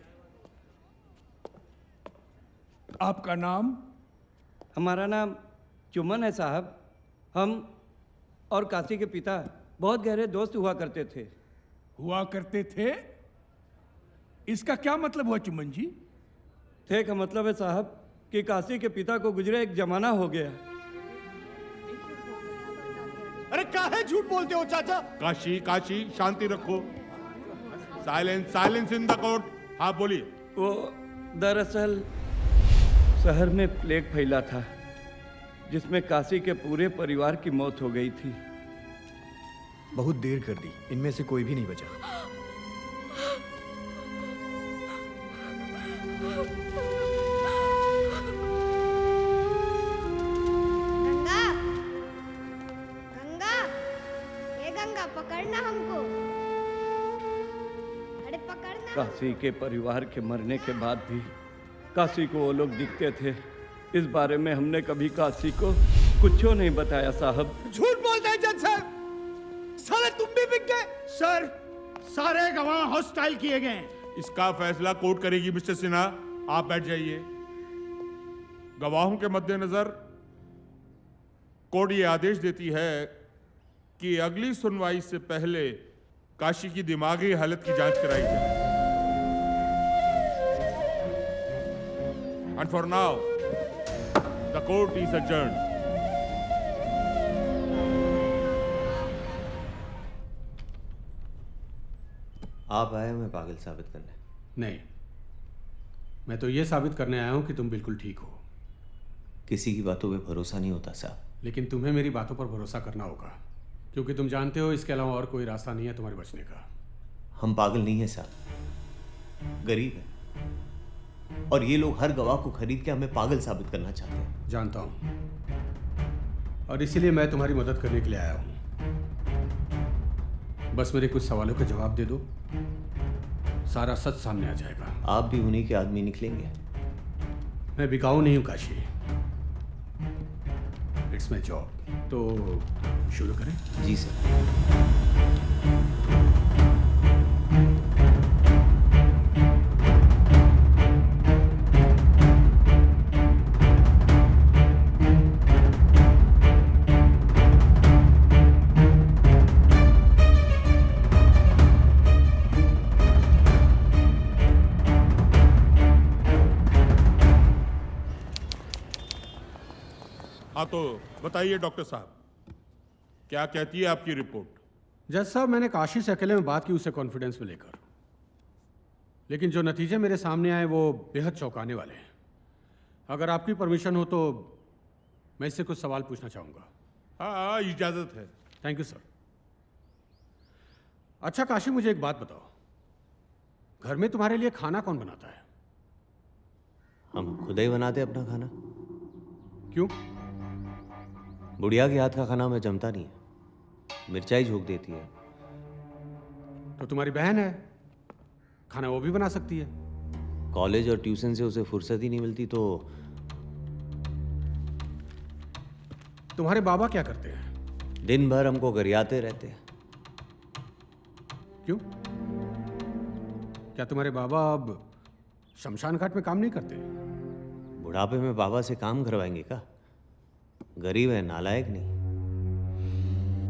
आपका नाम? हमारा नाम चुम्बन है साहब। हम और काशी के पिता बहुत गहरे दोस्त हुआ करते थे। हुआ करते थे? इसका क्या मतलब हुआ चुम्बन जी? थे का मतलब है साहब कि काशी के पिता को गुजरे एक जमाना हो गया। अरे काहे झूठ बोलते हो चाचा? काशी काशी, शांति रखो। Silence silence in the court. हाँ बोलिए। वो दरअसल शहर में प्लेग फैला था जिसमें काशी के पूरे परिवार की मौत हो गई थी। बहुत देर कर दी, इनमें से कोई भी नहीं बचा। गंगा, गंगा, ये गंगा पकड़ना हमको। अरे पकड़ना। काशी के परिवार के मरने के बाद भी काशी को वो लोग दिखते थे। इस बारे में हमने कभी काशी को कुछ नहीं बताया साहब। झूठ बोलते हैं जज साहब, साले तुम भी बिक गए। सर, सारे गवाह हॉस्टाइल किए गए हैं। इसका फैसला कोर्ट करेगी मिस्टर सिन्हा, आप बैठ जाइए। गवाहों के मद्देनजर कोर्ट ये आदेश देती है कि अगली सुनवाई से पहले काशी की दिमागी हालत की जांच कराई जाए। And for now, the court is adjourned. आप आए मैं पागल साबित करने? नहीं, मैं तो ये साबित करने आया हूं कि तुम बिल्कुल ठीक हो। किसी की बातों पे भरोसा नहीं होता साहब। लेकिन तुम्हें मेरी बातों पर भरोसा करना होगा, क्योंकि तुम जानते हो इसके अलावा और कोई रास्ता नहीं है तुम्हारे बचने का। हम पागल नहीं है साहब, गरीब है, और ये लोग हर गवाह को खरीद के हमें पागल साबित करना चाहते हैं। जानता हूं, और इसीलिए मैं तुम्हारी मदद करने के लिए आया हूं। बस मेरे कुछ सवालों के जवाब दे दो, सारा सच सामने आ जाएगा। आप भी उन्हीं के आदमी निकलेंगे। मैं बिकाऊ नहीं हूं काशी, इट्स माई जॉब। तो शुरू करें? जी सर। हाँ तो बताइए डॉक्टर साहब, क्या कहती है आपकी रिपोर्ट? जज साहब, मैंने काशी से अकेले में बात की उसे कॉन्फिडेंस में लेकर, लेकिन जो नतीजे मेरे सामने आए वो बेहद चौंकाने वाले हैं। अगर आपकी परमिशन हो तो मैं इससे कुछ सवाल पूछना चाहूँगा। हाँ, इजाज़त है। Thank you sir. अच्छा काशी, मुझे एक बात बताओ, घर में तुम्हारे लिए खाना कौन बनाता है? हम खुद ही बनाते अपना खाना। क्यों? बुढ़िया के हाथ का खाना हमें जमता नहीं है, मिर्चाई झोंक देती है। तो तुम्हारी बहन है, खाना वो भी बना सकती है। कॉलेज और ट्यूशन से उसे फुर्सत ही नहीं मिलती। तो तुम्हारे बाबा क्या करते हैं? दिन भर हमको गरियाते रहते हैं। क्यों? क्या तुम्हारे बाबा अब शमशान घाट में काम नहीं करते? बुढ़ापे में बाबा से काम करवाएंगे का? गरीब है, नालायक नहीं।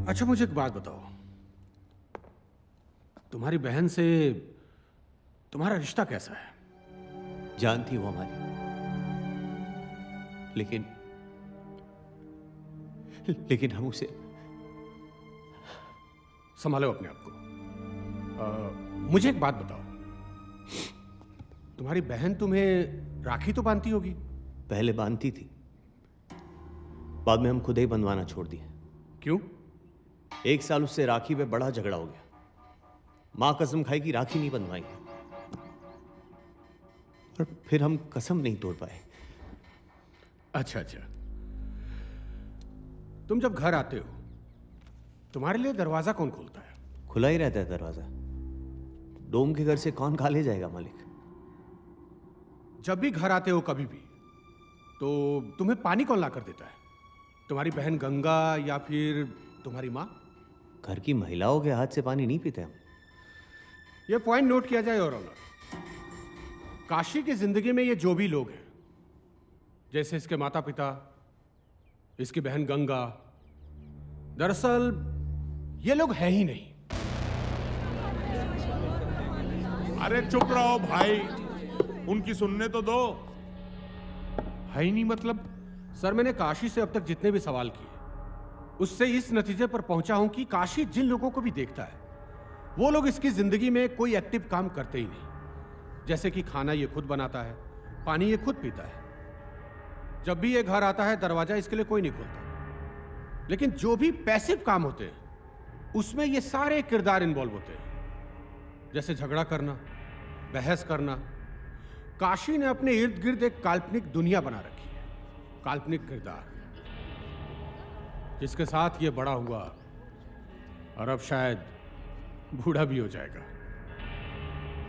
अच्छा मुझे एक बात बताओ, तुम्हारी बहन से तुम्हारा रिश्ता कैसा है? जानती वो हमारी, लेकिन हम उसे। संभालो अपने आप को। मुझे एक बात बताओ, तुम्हारी बहन तुम्हें राखी तो बांधती होगी? पहले बांधती थी, बाद में हम खुद ही बंधवाना छोड़ दिए। क्यों? 1 साल उससे राखी पे बड़ा झगड़ा हो गया। माँ कसम खाई कि राखी नहीं बंधवाएंगे, और फिर हम कसम नहीं तोड़ पाए। अच्छा अच्छा, तुम जब घर आते हो तुम्हारे लिए दरवाजा कौन खोलता है? खुला ही रहता है दरवाजा। डोम के घर से कौन खा ले जाएगा मालिक? जब भी घर आते हो कभी भी, तो तुम्हें पानी कौन ला कर देता है? तुम्हारी बहन गंगा या फिर तुम्हारी माँ? घर की महिलाओं के हाथ से पानी नहीं पीते हम। ये पॉइंट नोट किया जाए। और काशी की जिंदगी में ये जो भी लोग हैं, जैसे इसके माता पिता, इसकी बहन गंगा, दरअसल ये लोग हैं ही नहीं। अरे चुप रहो भाई, उनकी सुनने तो दो। है ही नहीं मतलब? सर, मैंने काशी से अब तक जितने भी सवाल किए उससे इस नतीजे पर पहुंचा हूं कि काशी जिन लोगों को भी देखता है वो लोग इसकी जिंदगी में कोई एक्टिव काम करते ही नहीं। जैसे कि खाना ये खुद बनाता है, पानी ये खुद पीता है। जब भी ये घर आता है दरवाजा इसके लिए कोई नहीं खोलता। लेकिन जो भी पैसिव काम होते हैं उसमें ये सारे किरदार इन्वॉल्व होते हैं, जैसे झगड़ा करना, बहस करना। काशी ने अपने इर्द गिर्द एक काल्पनिक दुनिया बना रखी है, काल्पनिक किरदार जिसके साथ ये बड़ा हुआ और अब शायद बूढ़ा भी हो जाएगा।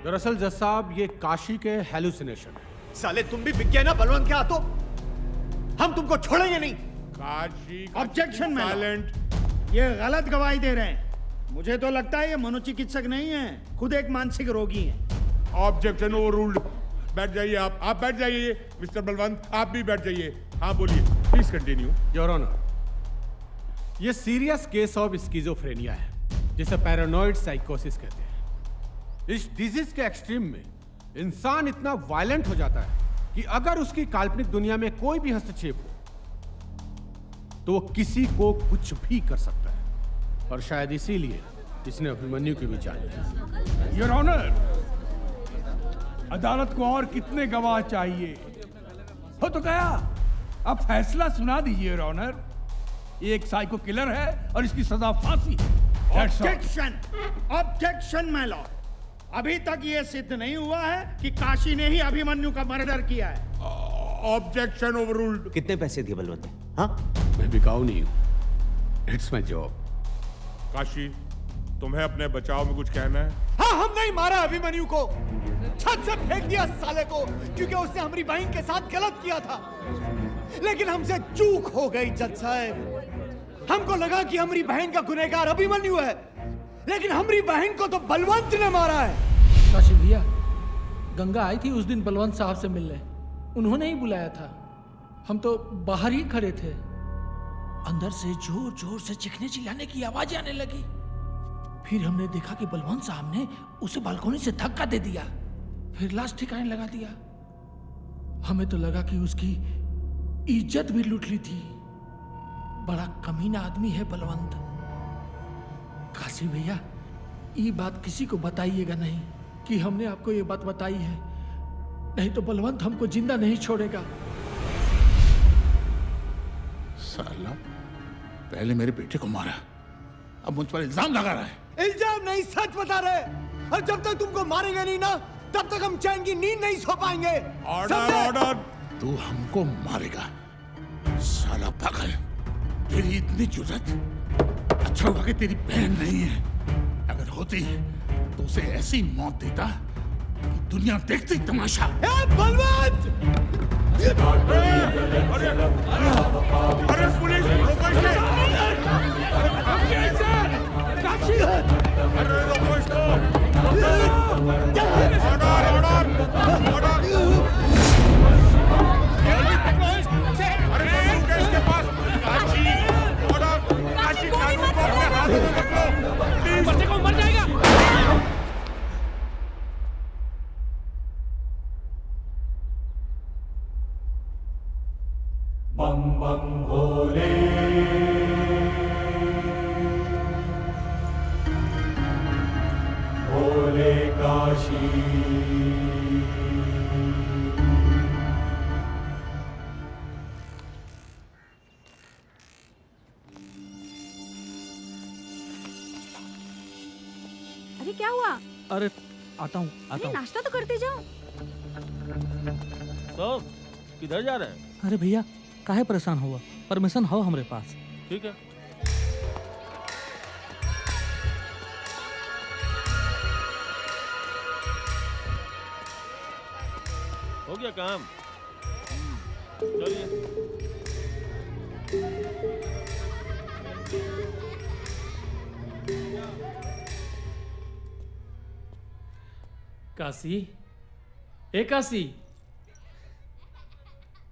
दरअसल जज साहब ये काशी के हेलुसिनेशन है। साले तुम भी बिक गए ना बलवंत के हाथों, हम तुमको छोड़ेंगे नहीं। काशी ऑब्जेक्शन में ये गलत गवाही दे रहे हैं। मुझे तो लगता है ये मनोचिकित्सक नहीं है, खुद एक मानसिक रोगी है। Objection overruled. बैठ जाइए आप बैठ जाइए। मिस्टर बलवंत आप भी बैठ जाइए। हाँ बोलिए, प्लीज कंटिन्यू। योर ऑनर, ये सीरियस केस ऑफ स्किज़ोफ्रेनिया है जिसे पैरानॉइड साइकोसिस कहते हैं। इस डिजीज के एक्सट्रीम में इंसान इतना वायलेंट हो जाता है कि अगर उसकी काल्पनिक दुनिया में कोई भी हस्तक्षेप हो तो वो किसी को कुछ भी कर सकता है, और शायद इसीलिए इसने अभिमन्यु की भी जान ली। योर ऑनर, अदालत को और कितने गवाह चाहिए? हो तो गया, अब फैसला सुना दीजिए योर ऑनर। ये एक साइको किलर है और इसकी सजा फांसी है। Objection, objection my Lord. अभी तक ये सिद्ध नहीं हुआ है कि काशी ने ही अभिमन्यु का मर्डर किया है। Objection overruled. कितने पैसे दिए बलवंत ने? हाँ, मैं बिकाऊ नहीं हूं, इट्स माय जॉब। काशी, तुम्हें अपने बचाव में कुछ कहना है? हाँ, हम नहीं मारा अभिमन्यु को, छत से फेंक दिया साले को, क्योंकि उसने हमारी बहन के साथ गलत किया था। लेकिन हमसे चूक हो गई जज साहब। हमको लगा कि हमारी बहन का गुनहगार अभिमन्यु है, लेकिन हमारी बहन को तो बलवंत ने मारा है। काशी भैया, गंगा आई थी उस दिन बलवंत साहब से मिलने, उन्होंने ही बुलाया था। हम तो बाहर ही खड़े थे, अंदर से जोर जोर से चीखने चिल्लाने की आवाज आने लगी। फिर हमने देखा कि बलवंत साहब ने उसे बालकनी से धक्का दे दिया, फिर लाश ठिकाने लगा दिया। हमें तो लगा कि उसकी इज्जत भी लूट ली थी। बड़ा कमीना आदमी है बलवंत। काशी भैया, ये बात किसी को बताइएगा नहीं कि हमने आपको ये बात बताई है, नहीं तो बलवंत हमको जिंदा नहीं छोड़ेगा। साला, पहले मेरे बेटे को मारा, अब मुझ पर इल्जाम लगा रहा है। इल्जाम नहीं, सच बता रहे। और जब तक तुमको मारेंगे नहीं ना, तब तक हम चैन की नींद नहीं सो पाएंगे। Order, order. तू हमको मारेगा साला पागल? तेरी इतनी जुर्रत? अच्छा हुआ कि तेरी बहन नहीं है, अगर होती तो उसे ऐसी मौत देता कि दुनिया देखती तमाशा। बलवंत! अरे पुलिस, रोको इसे! अरे रोको इसको! Order, order, order! अरे बंदूक है इसके पास। काशी, ऑर्डर! काशी, कानून को अपने हाथ में पकड़ो, प्लीज। बच्चे को मर जाएगा। बम बम भोले, भोले काशी। अरे क्या हुआ? अरे आता हूँ अरे नाश्ता तो करते जाओ। तो किधर जा रहे हैं? अरे भैया, काहे परेशान हुआ? परमिशन हो हमरे पास। ठीक है। हो गया काम? चलिए। काशी, ए काशी,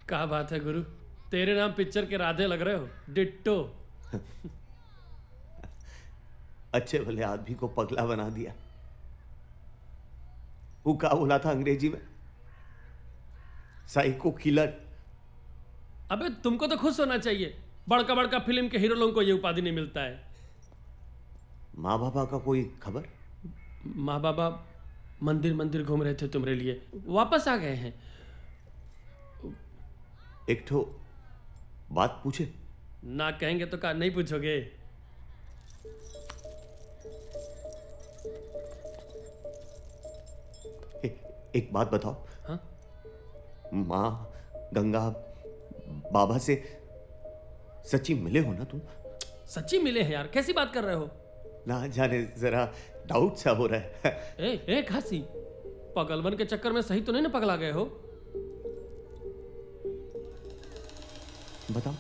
क्या बात है गुरु, तेरे नाम पिक्चर के राधे लग रहे हो, डिट्टो। अच्छे भले आदमी को पगला बना दिया। वो क्या बोला था अंग्रेजी में? Psycho killer. अबे तुमको तो खुश होना चाहिए, बड़का बड़का फिल्म के हीरो लोगों को ये उपाधि नहीं मिलता है। माँ बाबा का कोई खबर? माँ बाबा मंदिर मंदिर घूम रहे थे तुम्हारे लिए, वापस आ गए हैं। एक ठो बात पूछे? ना कहेंगे तो का नहीं पूछोगे? एक बात बताओ। हाँ? माँ, गंगा, बाबा से सच्ची मिले हो ना तुम? सच्ची मिले हैं यार, कैसी बात कर रहे हो? ना जाने जरा डाउट सा हो रहा है। ए खासी, पगलवन के चक्कर में सही तो नहीं ना पगला गए हो? बताओ,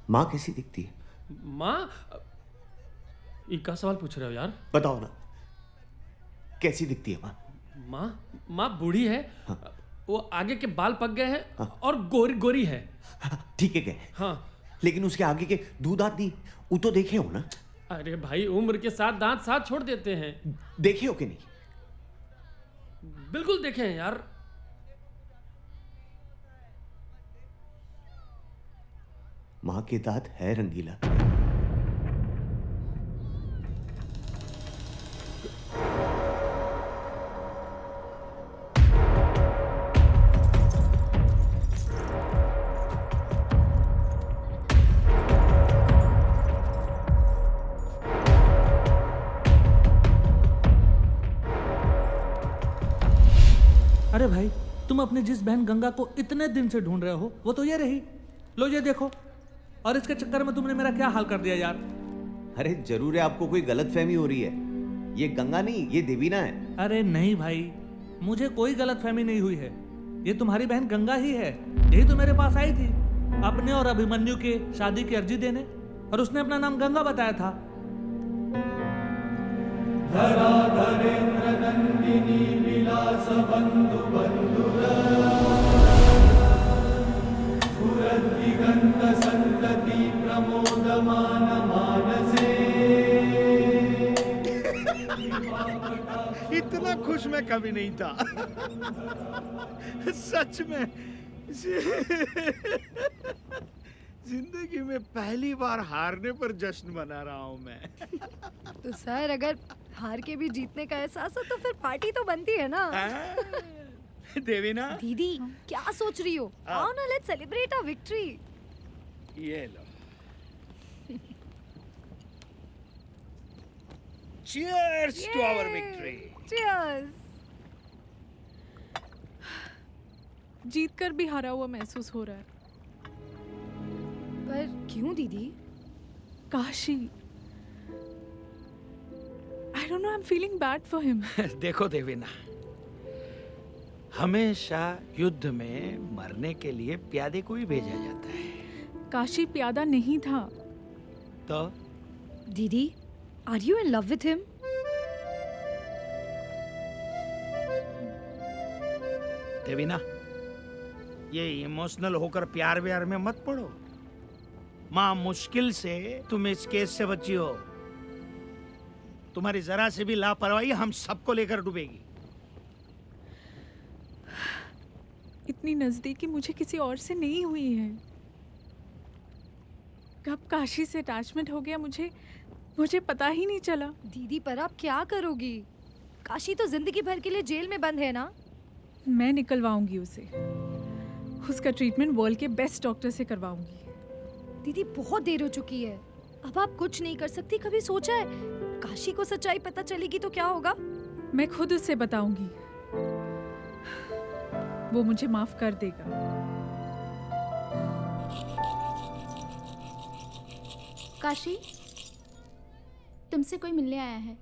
माँ कैसी दिखती है? माँ? का सवाल पूछ रहे हो यार? बताओ ना, कैसी दिखती है माँ? माँ बूढ़ी है। हाँ। वो आगे के बाल पक गए हैं। हाँ। और गोरी गोरी है। ठीक है। हाँ, लेकिन उसके आगे के दो दांत नहीं, वो तो देखे हो ना? अरे भाई, उम्र के साथ दांत साथ छोड़ देते हैं। देखे हो कि नहीं? बिल्कुल देखे हैं यार। माँ के दांत है रंगीला। अरे भाई, तुम अपनी जिस बहन गंगा को इतने दिन से ढूंढ रहे हो, वो तो ये रही। लो ये देखो। और इसके चक्कर में तुमने मेरा क्या हाल कर दिया यार। अरे जरूर है आपको कोई गलतफहमी हो रही है। ये गंगा नहीं, ये देवीना है। अरे नहीं भाई, मुझे कोई गलतफहमी नहीं हुई है। ये तुम्हारी बहन गंगा ही है। यही तो मेरे पास आई थी अपने और अभिमन्यु के शादी की अर्जी देने, और उसने अपना नाम गंगा बताया था। धराधरेन्द्र नंदिनी विलास बंधु बंधुर दिगंत संतति प्रमोदमान मानसे। इतना खुश मैं कभी नहीं था। सच में जिंदगी में पहली बार हारने पर जश्न मना रहा हूँ मैं। तो सर, अगर हार के भी जीतने का एहसास है तो फिर पार्टी तो बनती है ना। देवीना दीदी, क्या सोच रही हो? आओ ना, लेट्स सेलिब्रेट आवर विक्ट्री। ये लो। Cheers to our victory. Cheers. जीत कर भी हारा हुआ महसूस हो रहा है। पर क्यों दीदी? Kashi, I don't know, I'm feeling bad for him. देखो देवीना, हमेशा युद्ध में मरने के लिए प्यादे को ही भेजा जाता है। काशी प्यादा नहीं था। तो दीदी, are you in love with him? Devina, ये इमोशनल होकर प्यार व्यार में मत पड़ो। माँ मुश्किल से तुम इस केस से बची हो। तुम्हारी जरा से भी लापरवाही हम सबको लेकर डूबेगी। इतनी नजदीकी मुझे किसी और से नहीं हुई है। कब काशी से अटैचमेंट हो गया मुझे पता ही नहीं चला। दीदी, पर आप क्या करोगी? काशी तो जिंदगी भर के लिए जेल में बंद है ना। मैं निकलवाऊंगी उसे। उसका ट्रीटमेंट वर्ल्ड के बेस्ट डॉक्टर से करवाऊंगी। दीदी, बहुत देर हो चुकी है, अब आप कुछ नहीं कर सकती। कभी सोचा है काशी को सच्चाई पता चलेगी तो क्या होगा? मैं खुद उसे बताऊंगी, वो मुझे माफ कर देगा। काशी, तुमसे कोई मिलने आया है।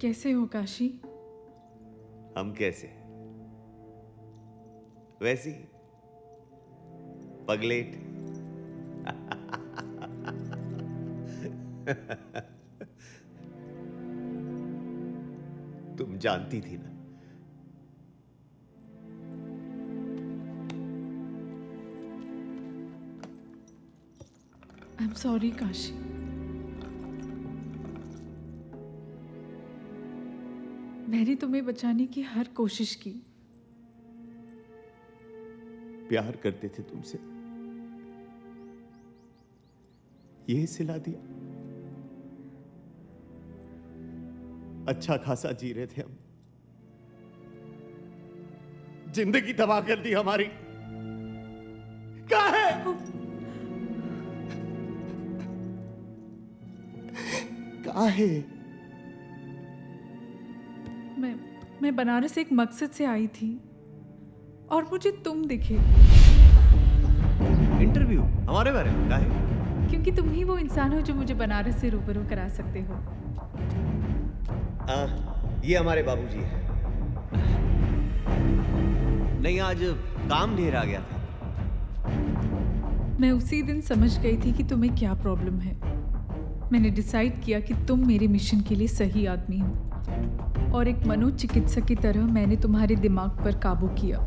कैसे हो काशी? हम कैसे? वैसी पगलेट। तुम जानती थी ना। I am sorry Kashi. मैंने तुम्हें बचाने की हर कोशिश की। प्यार करते थे तुमसे, ये सिला दिया। अच्छा खासा जी रहे थे हम, जिंदगी तबाह कर दी हमारी। कहाँ है? कहाँ है? मैं बनारस एक मकसद से आई थी और मुझे तुम दिखे। इंटरव्यू हमारे बारे में? कहाँ है? क्योंकि तुम ही वो इंसान हो जो मुझे बनारस से रूबरू करा सकते हो। ये हमारे बाबूजी है। नहीं, आज काम ढेर आ गया था। मैं उसी दिन समझ गई थी कि तुम्हें क्या प्रॉब्लम है। मैंने डिसाइड किया कि तुम मेरे मिशन के लिए सही आदमी हो, और एक मनोचिकित्सक की तरह मैंने तुम्हारे दिमाग पर काबू किया।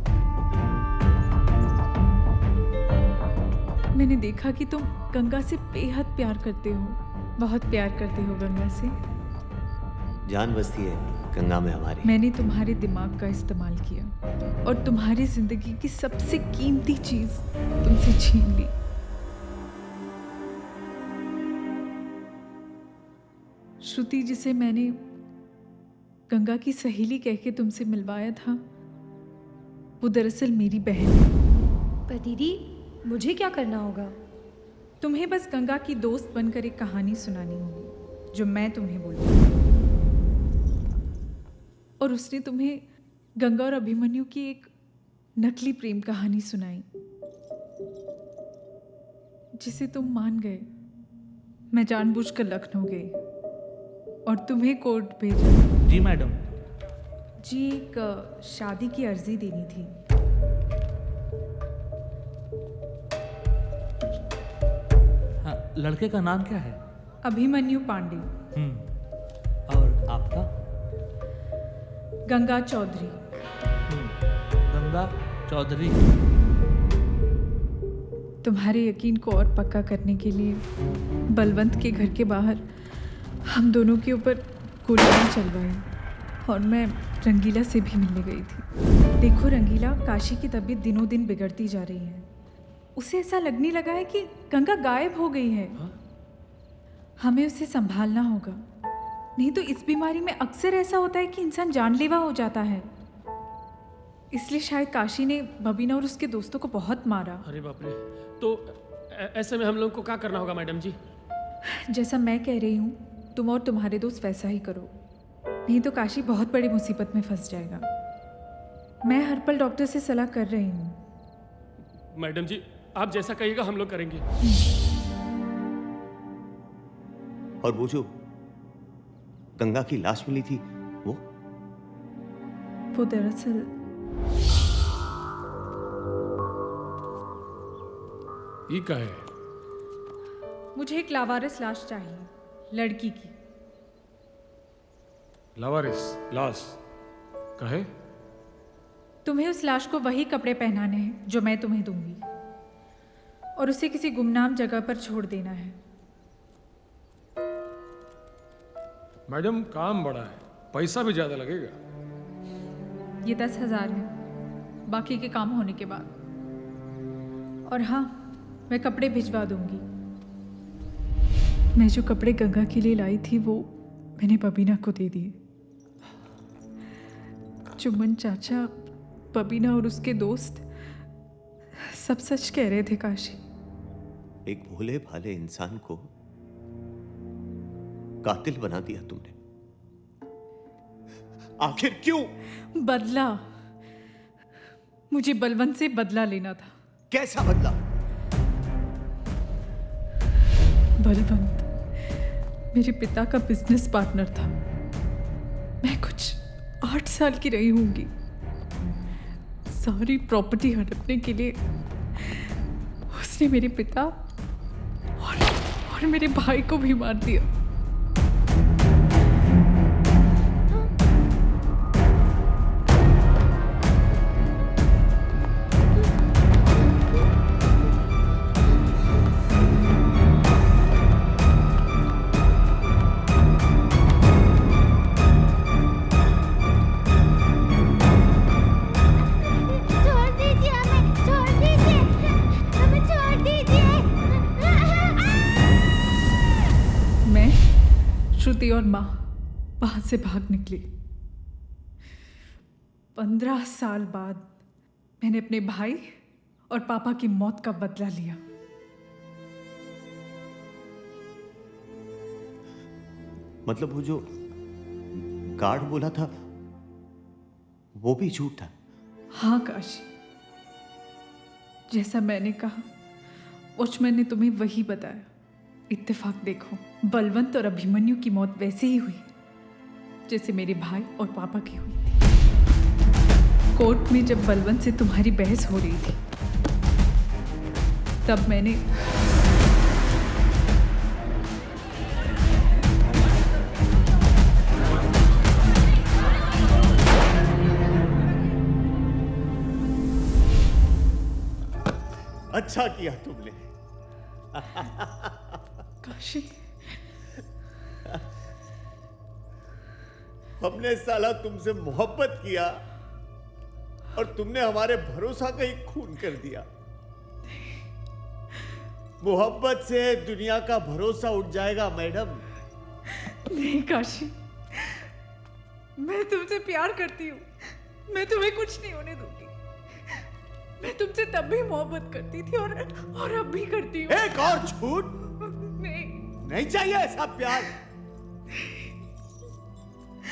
मैंने देखा कि तुम गंगा से बेहद प्यार करते हो, बहुत प्यार करते हो गंगा से। जान बसती है गंगा में हमारी। मैंने तुम्हारे दिमाग का इस्तेमाल किया और तुम्हारी जिंदगी की सबसे कीमती चीज तुमसे छीन ली। श्रुति, जिसे मैंने गंगा की सहेली कह के तुमसे मिलवाया था, वो दरअसल मेरी बहन है। पर दीदी, मुझे क्या करना होगा? तुम्हें बस गंगा की दोस्त बनकर एक कहानी सुनानी होगी जो मैं तुम्हें बोलूंगी, और उसने तुम्हें गंगा और अभिमन्यु की एक नकली प्रेम कहानी सुनाई जिसे तुम मान गए। मैं जानबूझकर लखनऊ गई और तुम्हें कोर्ट भेजा। जी मैडम। जी, एक शादी की अर्जी देनी थी। हाँ, लड़के का नाम क्या है? अभिमन्यु पांडे। और आपका? गंगा चौधरी। गंगा चौधरी। तुम्हारे यकीन को और पक्का करने के लिए बलवंत के घर के बाहर हम दोनों के ऊपर गोलियां चलवाई और मैं रंगीला से भी मिलने गई थी। देखो रंगीला, काशी की तबीयत दिनों दिन बिगड़ती जा रही है। उसे ऐसा लगने लगा है कि गंगा गायब हो गई है। हमें उसे संभालना होगा, नहीं तो इस बीमारी में अक्सर ऐसा होता है कि इंसान जानलेवा हो जाता है। इसलिए शायद काशी ने बबीना और उसके दोस्तों को बहुत मारा। अरे बाप रे, तो ऐसे में हम लोगों को क्या करना होगा मैडम जी? जैसा मैं कह रही हूँ, तुम और तुम्हारे दोस्त वैसा ही करो, नहीं तो काशी बहुत बड़ी मुसीबत में फंस जाएगा। मैं हर पल डॉक्टर से सलाह कर रही हूँ। मैडम जी, आप जैसा कहिएगा हम लोग करेंगे। और वो जो गंगा की लाश मिली थी, वो दरअसल ये क्या है? मुझे एक लावारिस लाश चाहिए, लड़की की। लावारिस लाश कहे? तुम्हें उस लाश को वही कपड़े पहनाने हैं जो मैं तुम्हें दूंगी, और उसे किसी गुमनाम जगह पर छोड़ देना है। मैडम, काम बड़ा है, पैसा भी ज्यादा लगेगा। ये 10,000 है, बाकी के काम होने के बाद। और हाँ, मैं कपड़े भिजवा दूंगी। मैं जो कपड़े गंगा के लिए लाई थी वो मैंने बबीना को दे दिए। चुमन चाचा, बबीना और उसके दोस्त सब सच कह रहे थे काशी। एक भोले भाले इंसान को कातिल बना दिया तुमने। आखिर क्यों? बदला। मुझे बलवंत से बदला लेना था। कैसा बदला? बलवंत मेरे पिता का बिजनेस पार्टनर था। मैं कुछ 8 साल की रही होंगी। सारी प्रॉपर्टी हड़पने के लिए उसने मेरे पिता और मेरे भाई को भी मार दिया। छोड़ दीजिए हमें, छोड़ दीजिए, हमें छोड़ दीजिए। मैं, श्रुति और माँ वहां से भाग निकली। 15 साल बाद मैंने अपने भाई और पापा की मौत का बदला लिया। मतलब वो जो गार्ड बोला था वो भी झूठ था? हाँ काशी, जैसा मैंने कहा वॉचमैन ने तुम्हें वही बताया। इत्तेफाक देखो, बलवंत और अभिमन्यु की मौत वैसे ही हुई जैसे मेरे भाई और पापा की हुई थी। कोर्ट में जब बलवंत से तुम्हारी बहस हो रही थी तब मैंने अच्छा किया तुमने। काशी, हमने साला तुमसे मोहब्बत किया और तुमने हमारे भरोसा का ही खून कर दिया। मोहब्बत से दुनिया का भरोसा उठ जाएगा मैडम। नहीं काशी, मैं तुमसे प्यार करती हूँ। मैं तुम्हें कुछ नहीं होने दूंगी। मैं तुमसे तब भी मोहब्बत करती थी और अब भी करती हूँ। एक और झूठ? नहीं चाहिए ऐसा प्यार।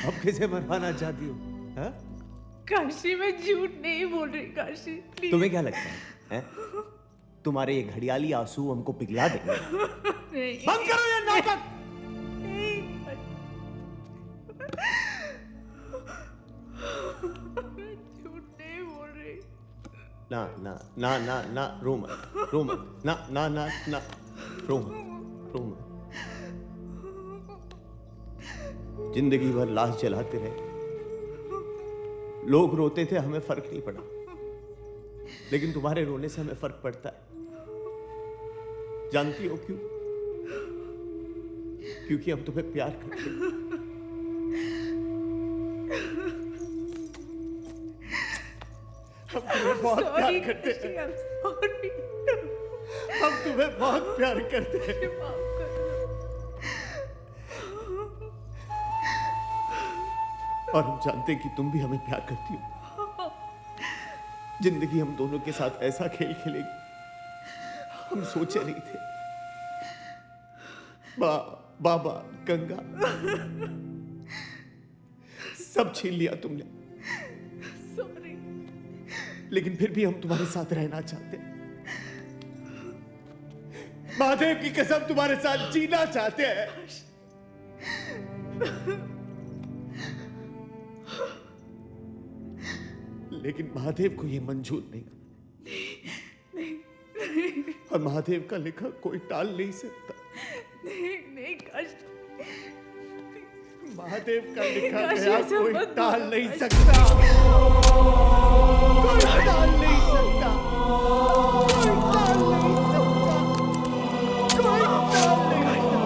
अब किसे मरवाना चाहती हो? हाँ? काशी, मैं झूठ नहीं बोल रही काशी, प्लीज। तुम्हें क्या लगता है? तुम्हारे ये घड़ियाली आंसू हमको पिघला देंगे? नहीं। बंद करो ये नाटक। झूठ नहीं बोल रही। ना ना ना ना ना, रो मत, रो मत, ना ना ना ना, रो मत, रो मत। जिंदगी भर लाश जलाते रहे, लोग रोते थे, हमें फर्क नहीं पड़ा। लेकिन तुम्हारे रोने से हमें फर्क पड़ता है। जानती हो क्यों? क्योंकि हम तुम्हें प्यार करते हैं। हम तुम्हें बहुत प्यार करते हैं। हम तुम्हें बहुत प्यार करते हैं। और हम जानते हैं कि तुम भी हमें प्यार करती हो। जिंदगी हम दोनों के साथ ऐसा खेल खेलेगी हम सोचे नहीं थे। बाबा, गंगा, सब छीन लिया तुमने। सॉरी। लेकिन फिर भी हम तुम्हारे साथ रहना चाहते हैं। महादेव की कसम तुम्हारे साथ जीना चाहते हैं। लेकिन महादेव को यह मंजूर नहीं। और महादेव का लिखा कोई टाल नहीं सकता। नहीं काशी, महादेव का लिखा काशी, गया ऐसा कोई मत टाल बोलो, नहीं काशी। सकता। कोई टाल नहीं सकता। कोई टाल नहीं सकता। कोई टाल नहीं सकता।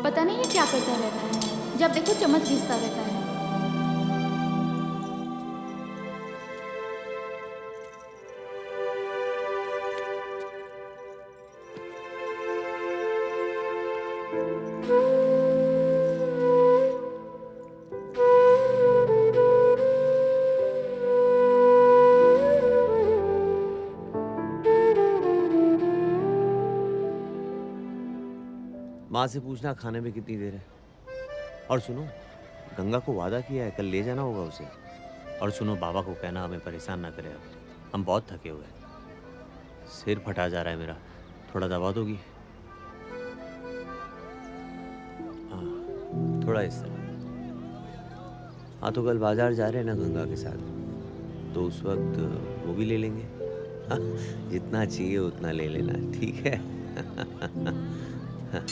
पता नहीं ये क्या करता रहता है, जब देखो चम्मच घिसता रहता है। माँ से पूछना खाने में कितनी देर है। और सुनो, गंगा को वादा किया है, कल ले जाना होगा उसे। और सुनो, बाबा को कहना हमें परेशान ना करे, अब हम बहुत थके हुए हैं। सिर फटा जा रहा है मेरा, थोड़ा दबा दोगी? हाँ, थोड़ा इस तरह। हाँ, तो कल बाजार जा रहे हैं ना गंगा के साथ, तो उस वक्त वो भी ले लेंगे। हाँ, जितना चाहिए उतना ले लेना, ठीक है? हाँ।